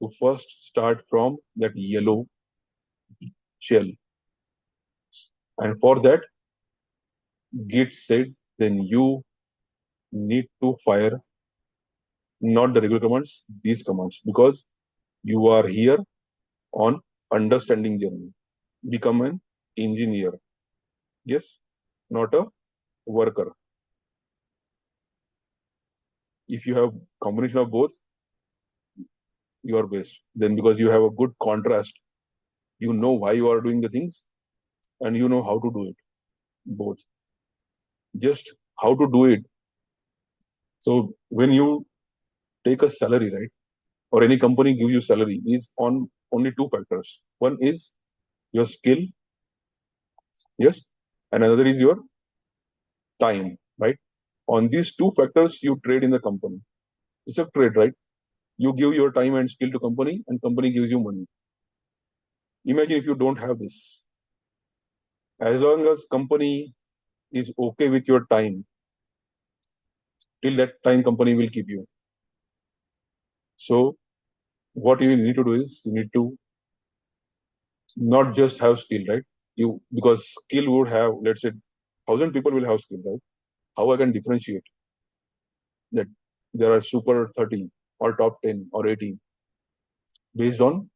to first start from that yellow shell, and for that, Git said then you need to fire not the regular commands, these commands, because you are here on understanding journey. Become an engineer, yes, not a worker. If you have combination of both, you are best. Then because you have a good contrast, you know why you are doing the things and you know how to do it both. Just how to do it. So when you take a salary, right, or any company gives you salary, is on only two factors. One is your skill, yes, and another is your time, right? On these two factors, you trade in the company. It's a trade, right? You give your time and skill to company, and company gives you money. Imagine if you don't have this. As long as company is okay with your time, till that time company will keep you. So what you need to do is you need to not just have skill, right? You because skill would have, let's say, 1,000 people will have skill, right? How I can differentiate that there are super 30 or top 10 or 18 based on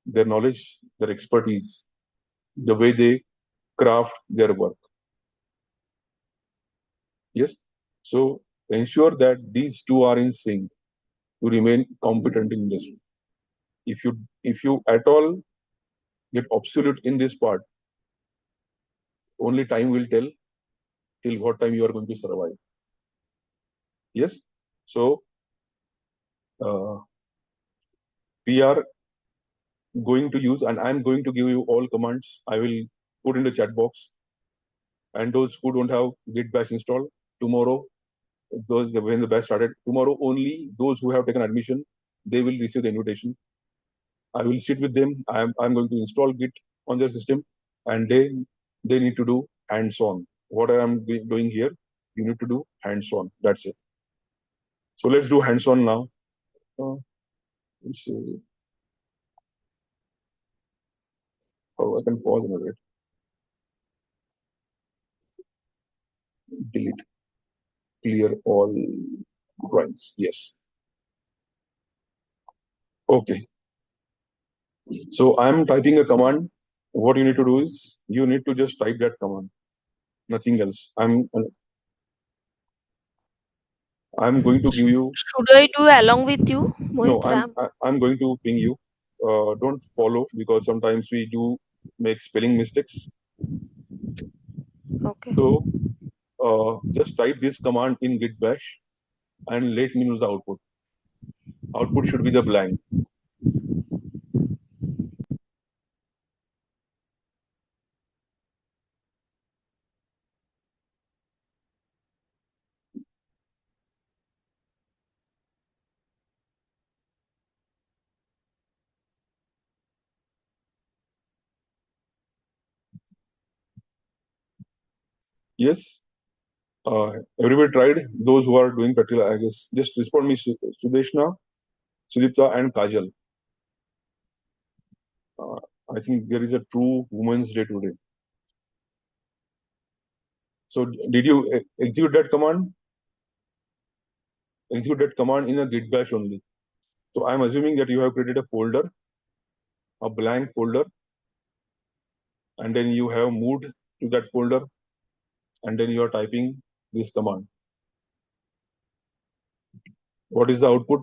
their knowledge, their expertise, the way they craft their work. Yes. So ensure that these two are in sync to remain competent in industry. If you at all get obsolete in this part, only time will tell till what time you are going to survive. Yes. So uh, we are going to use, and I'm going to give you all commands. I will put in the chat box. And those who don't have Git Bash installed, tomorrow, those when the batch started, tomorrow only those who have taken admission, they will receive the invitation. I will sit with them. I'm going to install Git on their system, and they need to do hands-on. What I am doing here, you need to do hands-on. That's it. So let's do hands-on now. Let's see. Oh, I can pause in a bit. Delete, clear all drawings. Yes. Okay. So I'm typing a command. What you need to do is you need to just type that command, nothing else. I'm going to give you. Should I do along with you, No, Mohit Ram? I'm going to ping you. Don't follow because sometimes we do make spelling mistakes. Okay. So just type this command in git bash and let me know the output. Output should be the blank. Yes. Everybody tried. Those who are doing practical, I guess, just respond me, Sudeshna, Sudipta, and Kajal. Uh, I think there is a true Women's Day today. So, did you execute that command? Execute that command in a git bash only. So, I'm assuming that you have created a folder, a blank folder, and then you have moved to that folder, and then you are typing this command. What is the output?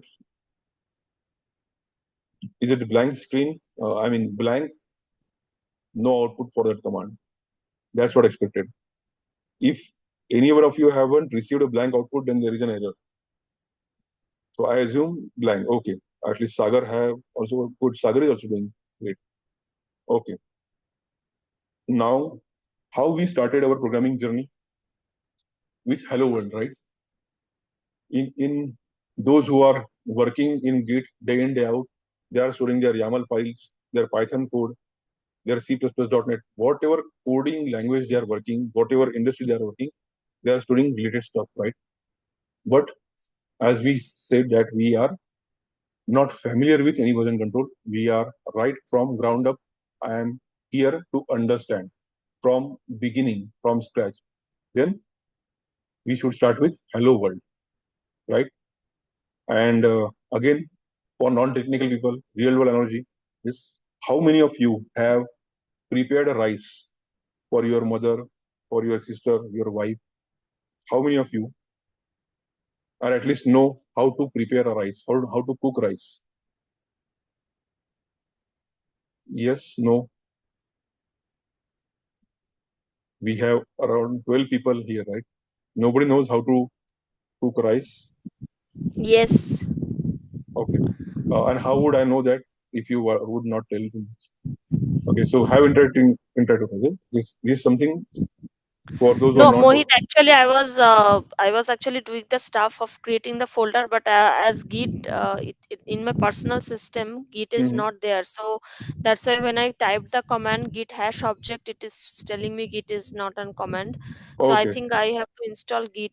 Is it a blank screen? I mean, blank, no output for that command. That's what expected. If any one of you haven't received a blank output, then there is an error. So I assume blank. Okay. At least Sagar have also put. Sagar is also doing great. Okay. Now, how we started our programming journey with Hello World, right? In those who are working in Git day in day out, they are storing their YAML files, their Python code, their C++.NET, whatever coding language they are working, whatever industry they are working, they are storing related stuff, right? But as we said that we are not familiar with any version control. We are right from ground up. I am here to understand from beginning, from scratch. Then we should start with hello world, right? And again, for non-technical people, real world analogy is how many of you have prepared a rice for your mother, for your sister, your wife? How many of you or at least know how to prepare a rice or how to cook rice? Yes, no. We have around 12 people here, right? Nobody knows how to cook rice. Yes. Okay. And how would I know that if you would not tell me? Okay. So have interacting with it. This is something for those who are No, not. Mohit, actually, I was actually doing the stuff of creating the folder, but as Git, in my personal system, Git is Mhm. not there. So that's why when I typed the command Git hash object, it is telling me Git is not on command. So I Okay. think I have to install Git.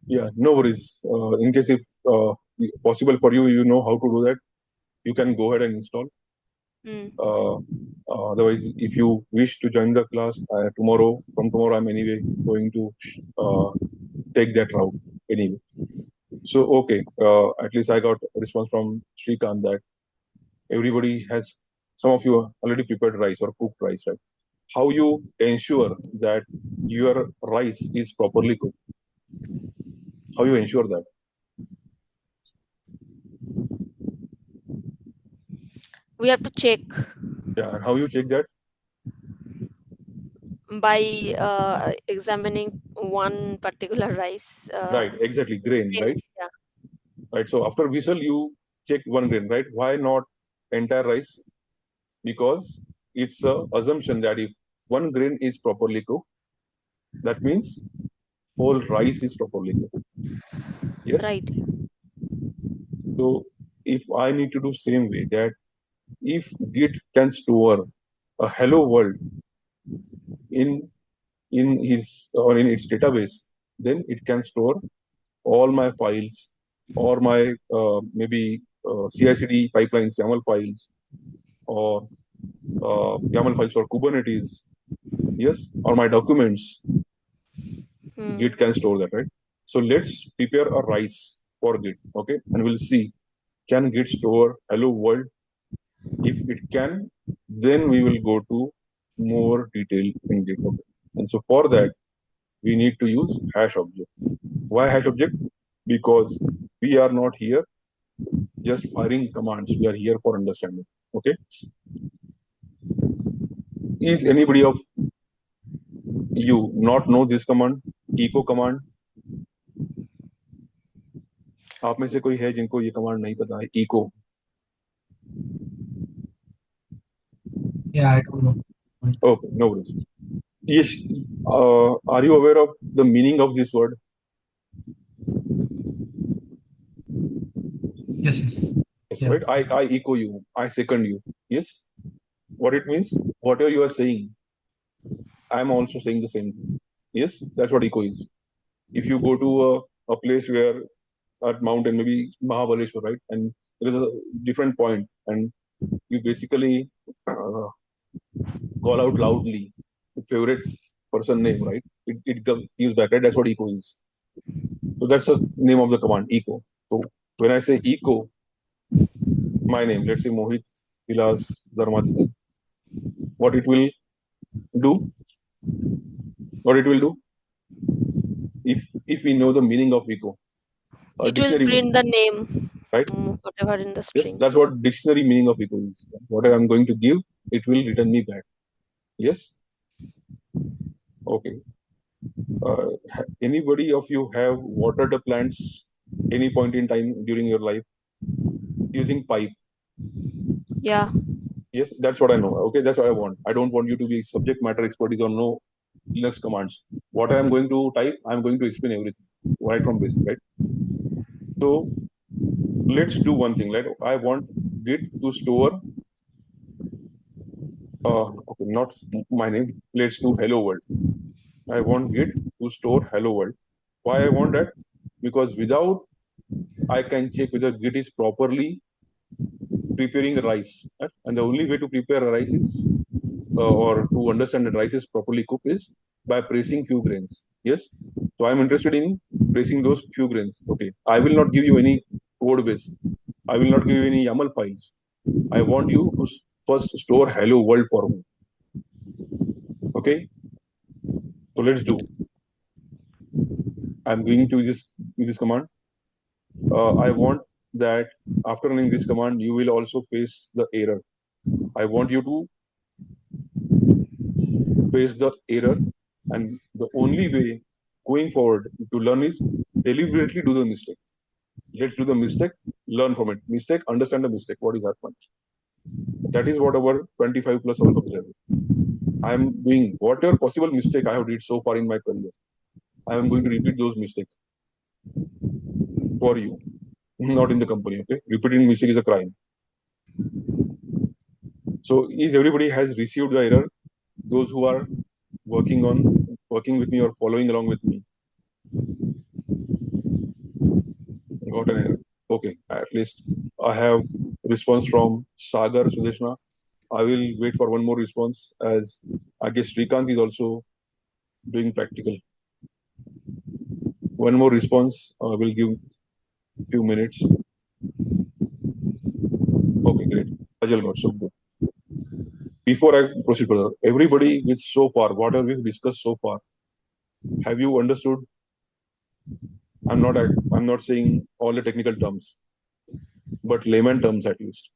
Yeah. No worries. In case if possible for you, you know how to do that. You can go ahead and install. Hmm. Uh, Otherwise, if you wish to join the class tomorrow, from tomorrow, I'm anyway going to uh, take that route anyway. So okay, at least I got a response from Shrikant that everybody has, some of you already prepared rice or cooked rice, right? How you ensure that your rice is properly cooked? How you ensure that? We have to check Yeah, and how you check that? by examining one particular rice. Right, exactly, grain, right? Yeah. Right. So after whistle, you check one grain, right? Why not entire rice? Because it's a assumption that if one grain is properly cooked, that means whole rice is properly cooked. Yes. Right. So if I need to do same way, that if Git can store a hello world in his or in its database, then it can store all my files or my maybe CI/CD pipelines, YAML files, or YAML files for Kubernetes, yes, or my documents. Hmm. Git can store that, right? So let's prepare a rice for Git, okay, and we'll see can Git store hello world. If it can, then we will go to more detail in GitHub. And so for that, we need to use hash object. Why hash object? because we are not here just firing commands. We are here for understanding. Okay. Is anybody of you not know this command, echo command? आप में से कोई है जिनको ये command नहीं पता है, echo? Yeah, I don't know. Okay, no worries. Yes, are you aware of the meaning of this word? Yes, yes. Yes, Yeah. right. I echo you. I second you. Yes. What it means? Whatever you are saying, I am also saying the same thing. Yes, that's what echo is. If you go to a place where at mountain, maybe Mahabaleshwar, right, and there is a different point, and you basically call out loudly the favorite person name, right? It gives back, right? That's what echo is. So that's the name of the command, echo. So when I say echo, my name, let's say Mohit Vilas Dharmaditya, what it will do, what it will do, if we know the meaning of echo, a It will dictionary meaning, print the name, right? whatever in the Yes, string. that's what dictionary meaning of echo is. Whatever I'm going to give, it will return me back. Yes. Okay. Anybody of you have watered the plants any point in time during your life using pipe? Yeah. Yes, that's what I know. Okay, that's what I want. I don't want you to be subject matter expertise or know Linux commands. What I am going to type, I'm going to explain everything right from basic, right? So let's do one thing. Like I want Git to store. Okay, not my name. Let's do hello world. I want Git to store hello world. Why I want that? Because without I can check whether Git is properly preparing rice. Right? And the only way to prepare a rice is, or to understand that rice is properly cooked is by pressing few grains. Yes. So I'm interested in pressing those few grains. Okay. I will not give you any code base. I will not give you any YAML files. I want you to first store hello world for me. Okay. So let's do. I'm going to this command. I want that after running this command, you will also face the error. I want you to face the error, and the only way going forward to learn is deliberately do the mistake. Let's do the mistake, learn from it. Mistake, understand the mistake. What is happening? That is what our 25 plus our objective. I am doing whatever possible mistake I have did so far in my career. I am going to repeat those mistakes for you, not in the company. Okay, repeating mistake is a crime. So, is everybody has received the error? Those who are working with me or following along with me got an error. Okay, at least I have response from Sagar Sudeshna. I will wait for one more response as I guess Srikanth is also doing practical. One more response. I will give few minutes. Okay, great. Ajal got so good. Before I proceed further, everybody with so far, whatever we've discussed so far, have you understood? I'm not saying all the technical terms, but layman terms at least.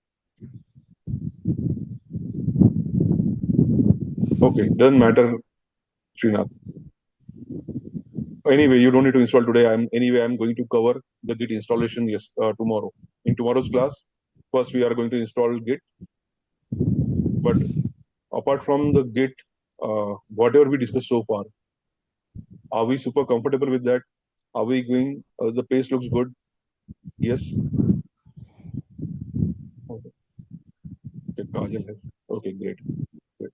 Okay, doesn't matter, Srinath. Anyway, you don't need to install today. I'm going to cover the Git installation tomorrow. In tomorrow's class, first we are going to install Git. But apart from the Git, whatever we discussed so far, are we super comfortable with that? Are we going? The pace looks good. Yes. Okay. Okay, Kajal has. Okay, great. Great.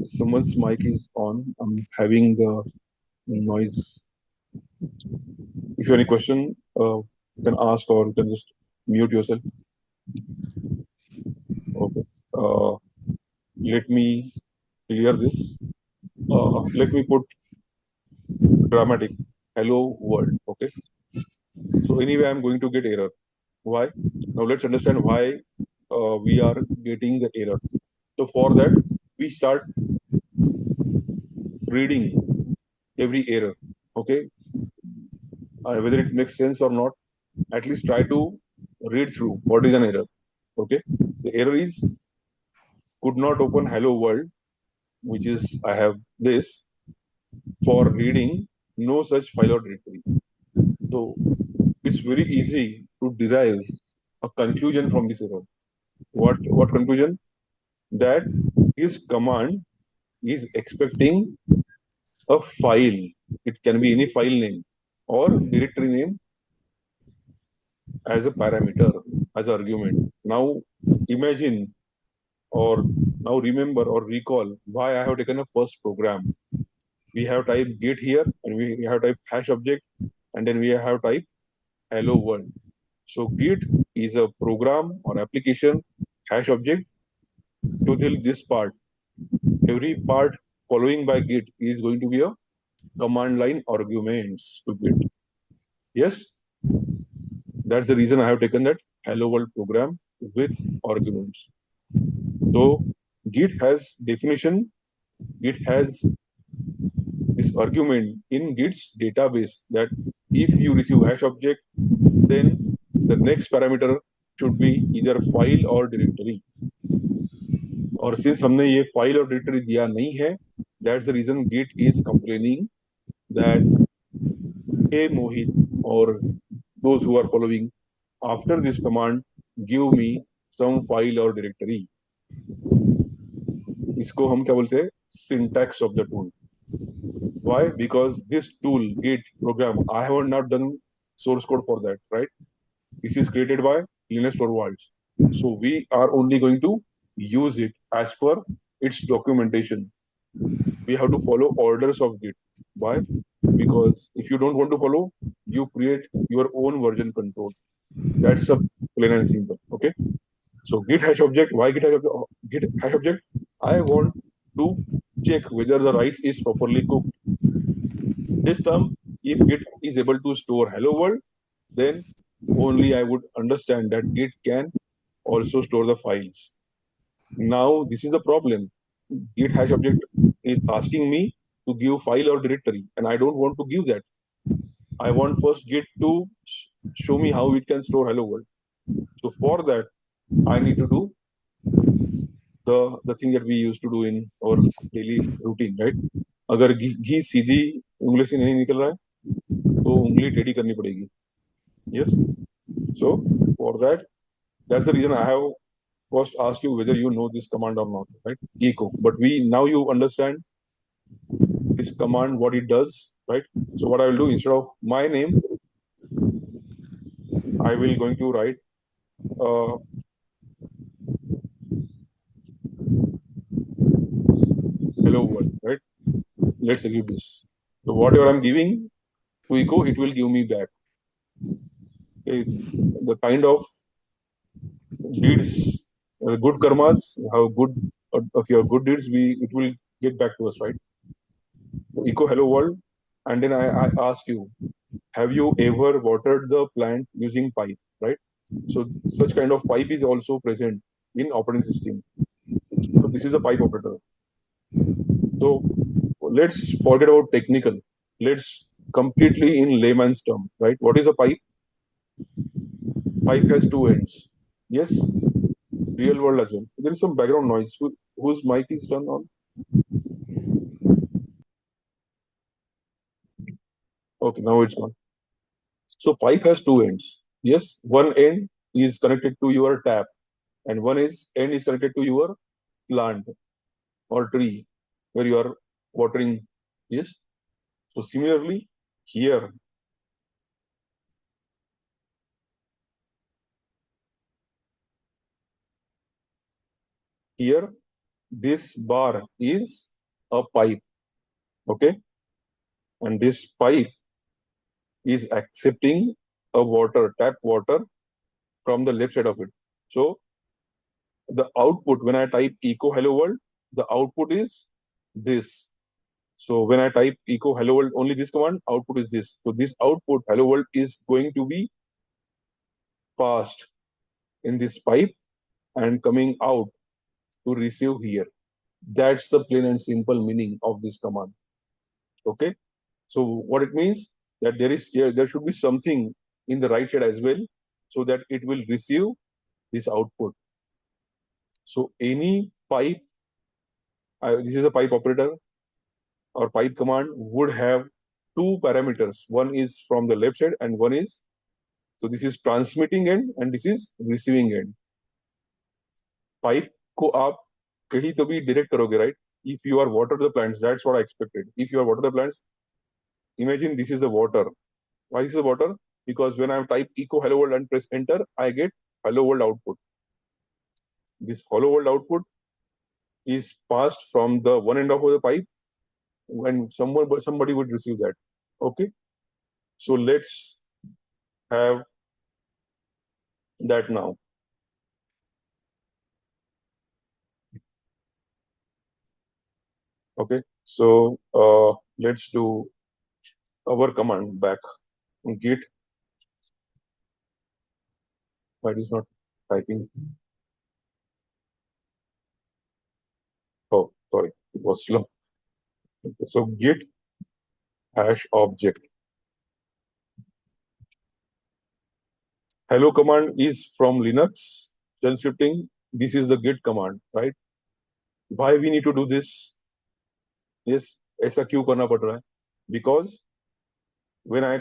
Someone's mic is on. I'm having the noise. If you have any question, you can ask or you can just mute yourself. Okay. Let me clear this. Let me put dramatic. Hello world. Okay. So anyway, I'm going to get error. Why? Now let's understand why we are getting the error. So for that, we start reading every error. Okay, whether it makes sense or not, at least try to read through what is an error. Okay, the error is could not open hello world, which is I have this for reading no such file or directory. So it's very easy to derive a conclusion from this error. What conclusion? That this command is expecting a file. It can be any file name or directory name as a parameter, as an argument. Now imagine or now remember or recall why I have taken a first program. We have typed git here and we have typed hash object and then we have typed hello world. So git is a program or application hash object to this part. Every part following by git is going to be a command line arguments to git. Yes, that's the reason I have taken that hello world program with arguments. So git has definition, git has this argument in git's database that if you receive hash object, then the next parameter should be either file or directory. और since हमने ये file और directory दिया नहीं है, that's the reason git is complaining that hey Mohit or those who are following after this command give me some file or directory. इसको हम क्या बोलते हैं? Syntax of the tool. Why? Because this tool git program I have not done source code for that, right? This is created by Linus Torvalds. So we are only going to use it as per its documentation. We have to follow orders of Git. Why? Because if you don't want to follow, you create your own version control. That's a plain and simple. Okay. So Git hash object. Why Git hash object? Git hash object. I want to check whether the rice is properly cooked. This term, if Git is able to store hello world, then only I would understand that Git can also store the files. Now, this is the problem. Git hash object is asking me to give file or directory, and I don't want to give that. I want first Git to show me how it can store hello world. So for that, I need to do the thing that we used to do in our daily routine, right? अगर घी सीधी उंगली से नहीं निकल रहा है तो उंगली टेढ़ी करनी पड़ेगी. Yes. So for that, that's the reason I have first asked you whether you know this command or not, right? Echo. But now you understand this command, what it does, right? So what I will do, instead of my name, I will going to write hello world, right? Let's execute this. So whatever I'm giving to echo, it will give me back. Okay. The kind of deeds, good karmas, how good of your good deeds, it will get back to us, right? So echo hello world, and then I ask you, have you ever watered the plant using pipe, right? So such kind of pipe is also present in operating system. So this is a pipe operator. So let's forget about technical. Let's completely in layman's term, right? What is a pipe? Pipe has two ends. Yes, real world as well. There is some background noise. Whose mic is turned on? Okay, now it's gone. So pipe has two ends. Yes, one end is connected to your tap, and end is connected to your plant or tree where you are watering. Yes. So similarly, here this bar is a pipe. Okay. And this pipe is accepting a tap water from the left side of it. So the output, when I type echo hello world, the output is this. So when I type echo hello world, only this command, output is this. So this output hello world is going to be passed in this pipe and coming out to receive here. That's the plain and simple meaning of this command. Okay. So what it means that there should be something in the right side as well, so that it will receive this output. So any pipe, this is a pipe operator or pipe command would have two parameters. One is from the left side and one is, so this is transmitting end and this is receiving end. Pipe को आप कहीं तो भी direct करोगे, right? If you are water the plants, that's what I expected. If you are water the plants, imagine this is the water. Why is the water? Because when I type echo hello world and press enter, I get hello world output. This hello world output is passed from the one end of the pipe when somebody would receive that. Okay, so let's have that now. Okay, so let's do our command back. Git, but it's not typing. Oh, sorry, it was slow. Okay, so git hash object. Hello command is from Linux. Shell scripting. This is the git command, right? Why we need to do this? Yes, ऐसा क्यों करना पड़ रहा है? Because when I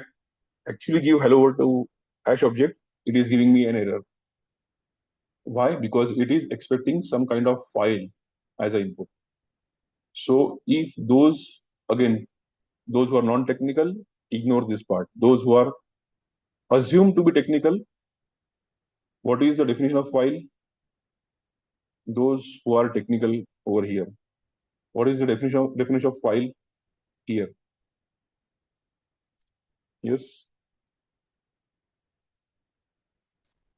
actually give hello world to hash object, it is giving me an error. Why? Because it is expecting some kind of file as an input. So if those who are non-technical, ignore this part. Those who are assumed to be technical, what is the definition of file? Those who are technical over here. What is the definition of file here? Yes.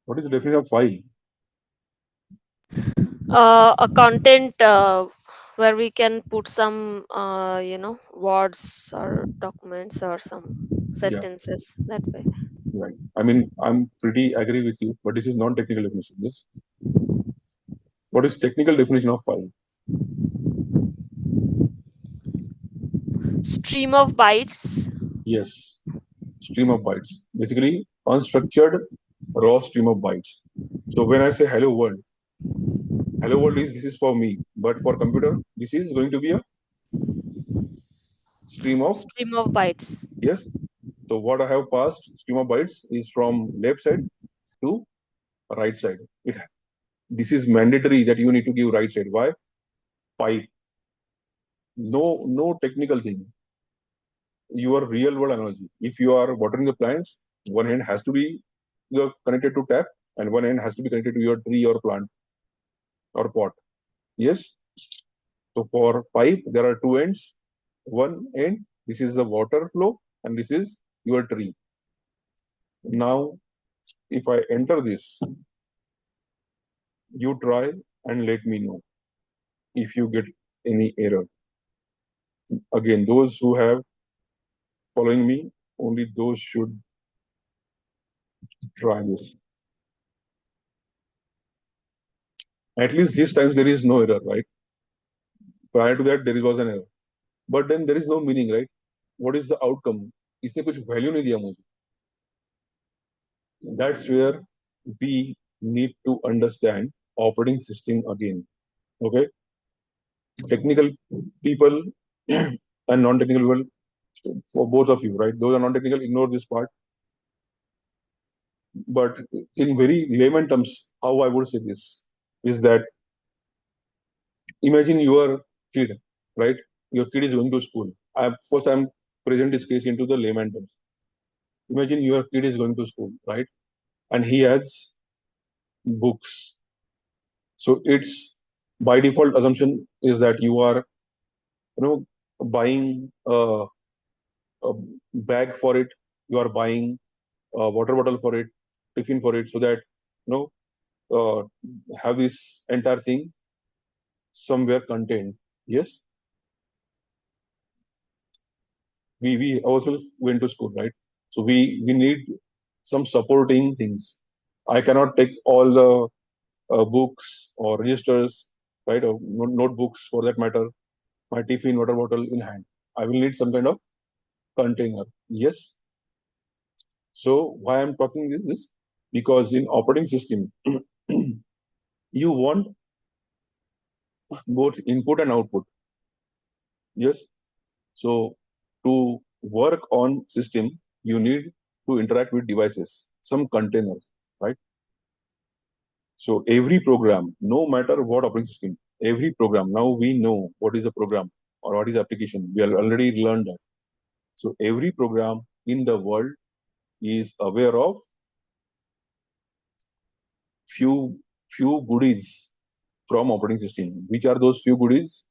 What is the definition of file? A content where we can put some words or documents or some Yeah, sentences that way. right. I mean, I'm pretty agree with you, but this is non-technical definition. Yes. What is technical definition of file? Stream of bytes. Yes. Stream of bytes. Basically, unstructured raw stream of bytes. So when I say hello world is this is for me, but for computer, this is going to be a stream of, Stream of bytes. yes. So what I have passed stream of bytes is from left side to right side. This is mandatory that you need to give right side. Why? Pipe. No technical thing. Your real world analogy. If you are watering the plants, one hand has to be connected to tap, and one end has to be connected to your tree or plant or pot. Yes. So for pipe, there are two ends. One end, this is the water flow, and this is your tree. Now, if I enter this, you try and let me know if you get any error. Again, those who have following me, only those should try this. At least these times there is no error, right? Prior to that, there was an error. But then there is no meaning, right? What is the outcome? इसने कुछ value नहीं दिया मुझे. That's where we need to understand operating system again. Okay, technical people and non-technical people, for both of you, right? Those are non-technical, ignore this part. But in very layman terms, how I would say this is that imagine your kid, right? Your kid is going to school. I'm present this case into the layman terms. Imagine your kid is going to school, right? And he has books. So it's by default assumption is that you are, buying a bag for it. You are buying a water bottle for it, tiffin for it, so that you know uh, have this entire thing somewhere contained. Yes, we ourselves went to school, right? So we need some supporting things. I cannot take all the books or registers, right, or notebooks for that matter, my tiffin water bottle in hand. I will need some kind of container. Yes. So why I'm talking this? Because in operating system, you want both input and output. Yes. So to work on system, you need to interact with devices, some containers, right? So every program, no matter what operating system, every program, now we know what is a program or what is application. We have already learned that. So every program in the world is aware of few few goodies from operating system. Which are those few goodies?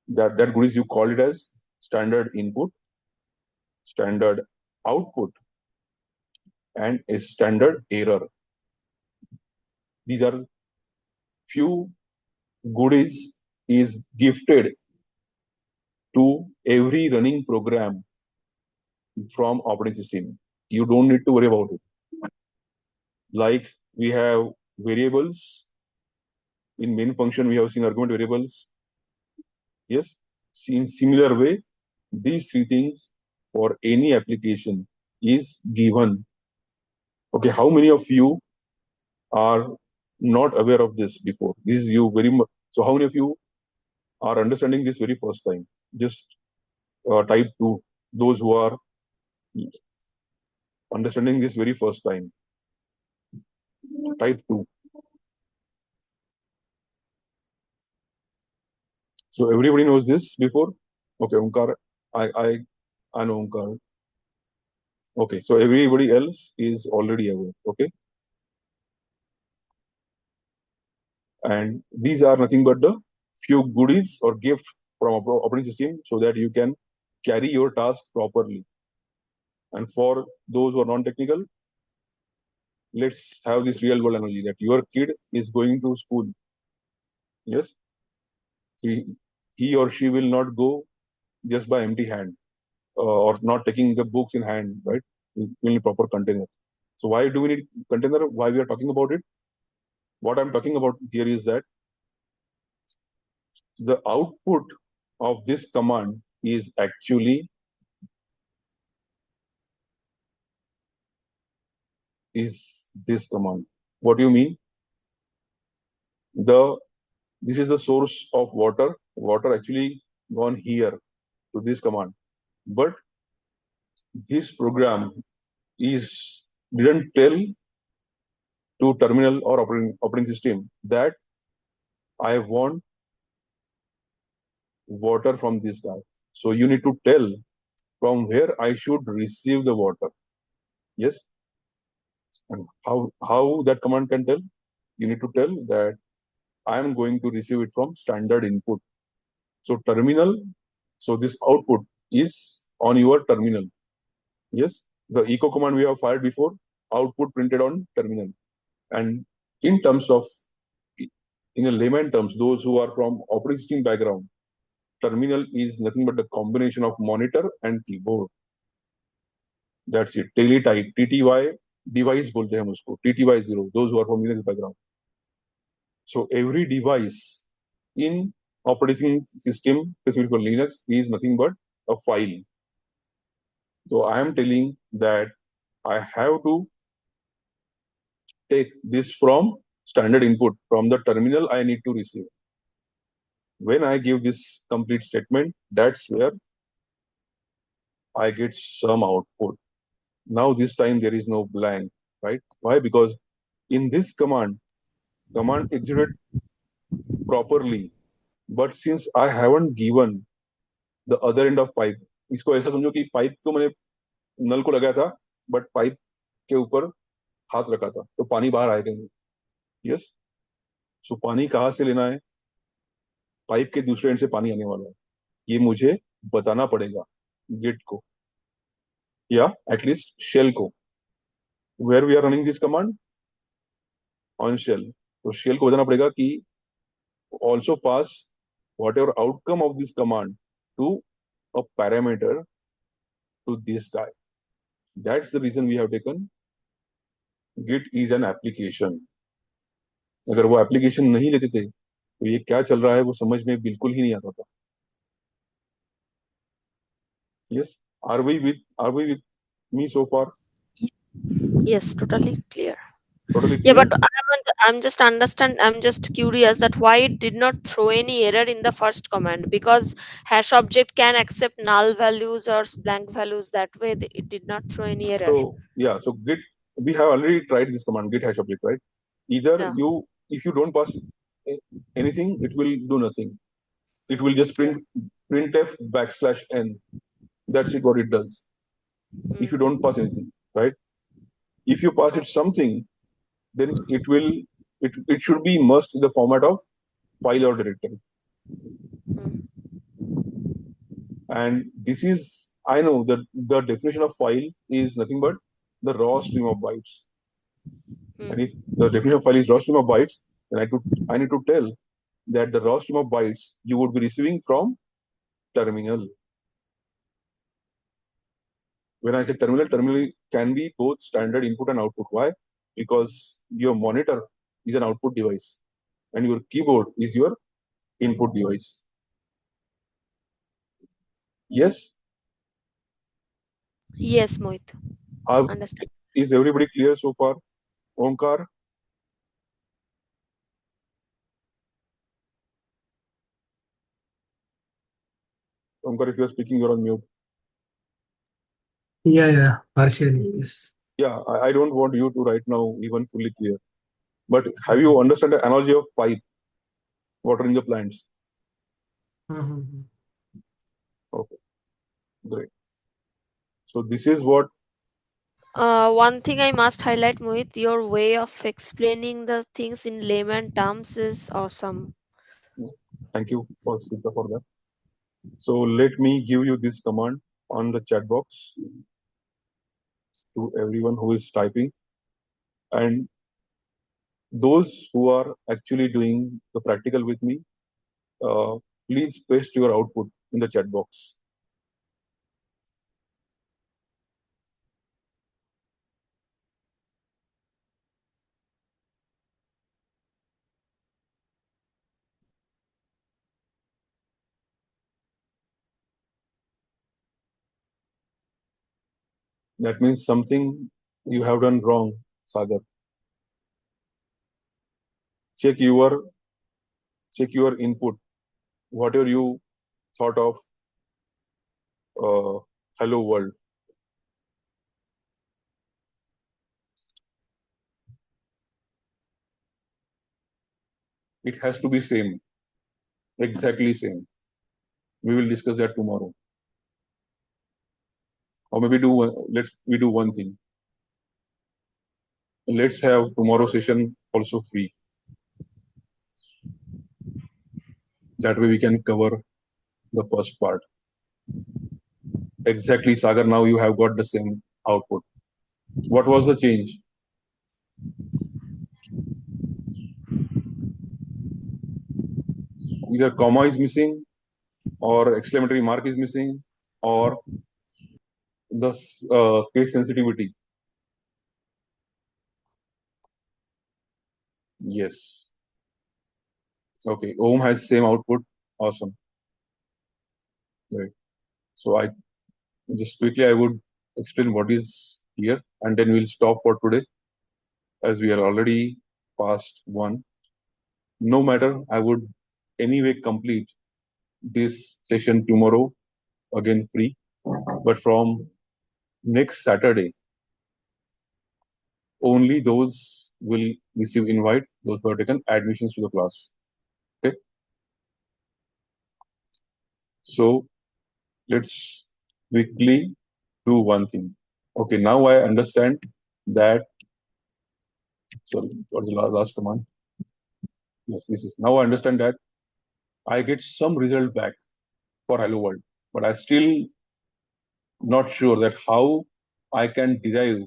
That goodies you call it as standard input, standard output, and a standard error. These are few goodies is gifted to every running program from operating system. You don't need to worry about it. Like we have variables in main function, we have seen argument variables. Yes, in similar way, these three things for any application is given. Okay, how many of you are not aware of this before? This is you very much. So how many of you are understanding this very first time? Just type two. Those who are understanding this very first time, type two. So everybody knows this before. Okay, Omkar, I know Omkar. Okay, so everybody else is already aware. Okay, and these are nothing but the few goodies or gift from operating system so that you can carry your task properly. And for those who are non-technical, let's have this real world analogy that your kid is going to school. Yes, he or she will not go just by empty hand or not taking the books in hand, right? We need proper container. So why do we need container? Why we are talking about it? What I'm talking about here is that the output of this command is actually is this command. What do you mean? The This is the source of water. Water actually gone here to this command, but this program is didn't tell to terminal or operating system that I want water from this guy. So you need to tell from where I should receive the water. Yes, and how that command can tell? You need to tell that I am going to receive it from standard input. So terminal. So this output is on your terminal. Yes, the echo command we have fired before, output printed on terminal. And in terms of, in a layman terms, those who are from operating system background, terminal is nothing but the combination of monitor and keyboard. That's it. Teletype, TTY, device बोलते हैं हम उसको, TTY 0, those who are from Linux background. So every device in operating system, specifically for Linux, is nothing but a file. So I am telling that I have to take this from standard input from the terminal I need to receive. When I give this complete statement, that's where I get some output. Now this time there is no blank, right? Why? Because in this command executed properly, but since I haven't given the other end of pipe, इसको ऐसा समझो कि pipe तो मैंने नल को लगाया था, but pipe के ऊपर हाथ रखा था, तो पानी बाहर आएगा नहीं. यस, सो पानी कहाँ से लेना है? पाइप के दूसरे एंड से पानी आने वाला है, ये मुझे बताना पड़ेगा गिट को या एटलीस्ट शेल को. Where we are running this command on shell, तो शेल को बताना पड़ेगा कि also pass whatever outcome of this command to a parameter to this guy. That's the reason we have taken git is an application. अगर वो application नहीं लेते थे तो ये क्या चल रहा है वो समझ में बिल्कुल ही नहीं आता था. Yes. Are we with me so far? Yes, totally clear. Totally Yeah, clear? but I'm just curious that why it did not throw any error in the first command, because hash object can accept null values or blank values. That way it did not throw any error. So yeah, so git, we have already tried this command, git hash object, right? Either Yeah, if you don't pass a- anything, it will do nothing. It will just yeah. printf backslash n. That's it, what it does. If you don't Mm, pass anything, right? If you pass it okay. something, then it should be must in the format of file or directory. Mm, And this is, I know that the definition of file is nothing but the raw stream of bytes. And if mm. the definition of file is raw stream of bytes, then I need to tell that the raw stream of bytes you would be receiving from terminal. When I say terminal, terminal can be both standard input and output. Why? Because your monitor is an output device and your keyboard is your input device. Yes? Yes, Mohit. Are, Understand. is everybody clear so far? Omkar? Omkar, if you are speaking, you're on mute. Yeah, partially, yes. Yeah, I don't want you to right now even fully clear. But have Mhm. you understand the analogy of pipe watering the plants? Mhm. Okay, great. So this is what. One thing I must highlight, Mohit, your way of explaining the things in layman terms is awesome. Thank you for Sita for that. So let me give you this command on the chat box to everyone who is typing, and those who are actually doing the practical with me. Uh, Please paste your output in the chat box. That means something you have done wrong, Sagar. Check your check your input. Whatever you thought of hello world, it has to be same, exactly same. We will discuss that tomorrow. Or maybe let's we do one thing. Let's have tomorrow session also free. That way we can cover the first part. Exactly, Sagar. Now you have got the same output. What was the change? Either comma is missing, or exclamatory mark is missing, or the case sensitivity. Yes. Okay. Ohm has same output. Awesome. Right. So I just quickly I would explain what is here, and then we'll stop for today as we are already past one. No matter, I would anyway complete this session tomorrow again free, but from next Saturday, only those will receive invite, those who have taken admissions to the class. Okay. So let's quickly do one thing. Okay, now I understand that. Sorry, what was the last command? Yes, this is. Now I understand that I get some result back for Hello World, but I still not sure that how I can derive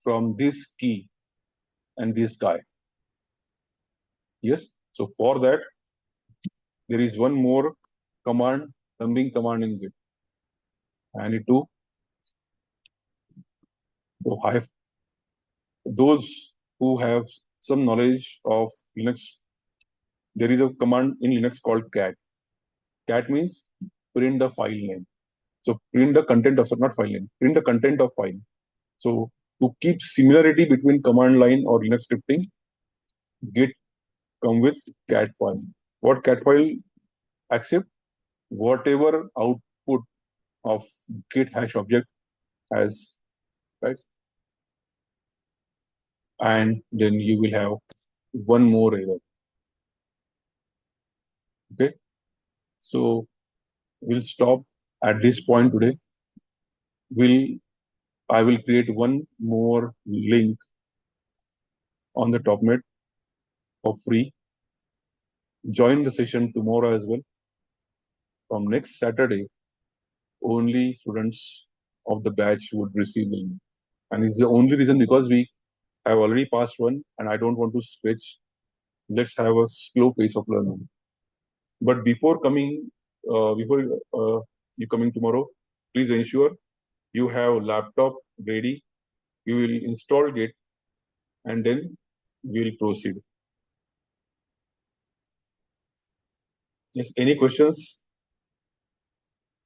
from this key and this guy. Yes. So for that, there is one more command, thumbing command in Git. I need to. So I have those who have some knowledge of Linux. There is a command in Linux called cat. Cat means print the file name. So print the content of, not file name, print the content of file. So to keep similarity between command line or Linux scripting, Git come with cat file. What cat file accept? Whatever output of Git hash object has, right? And then you will have one more error. Okay. So we'll stop at this point today. I will create one more link on the topnet for free. Join the session tomorrow as well. From next Saturday, only students of the batch would receive the link. And it's the only reason because we have already passed one and I don't want to switch. Let's have a slow pace of learning. But before you coming tomorrow, please ensure you have laptop ready. You will install Git and then we will proceed. Yes, any questions?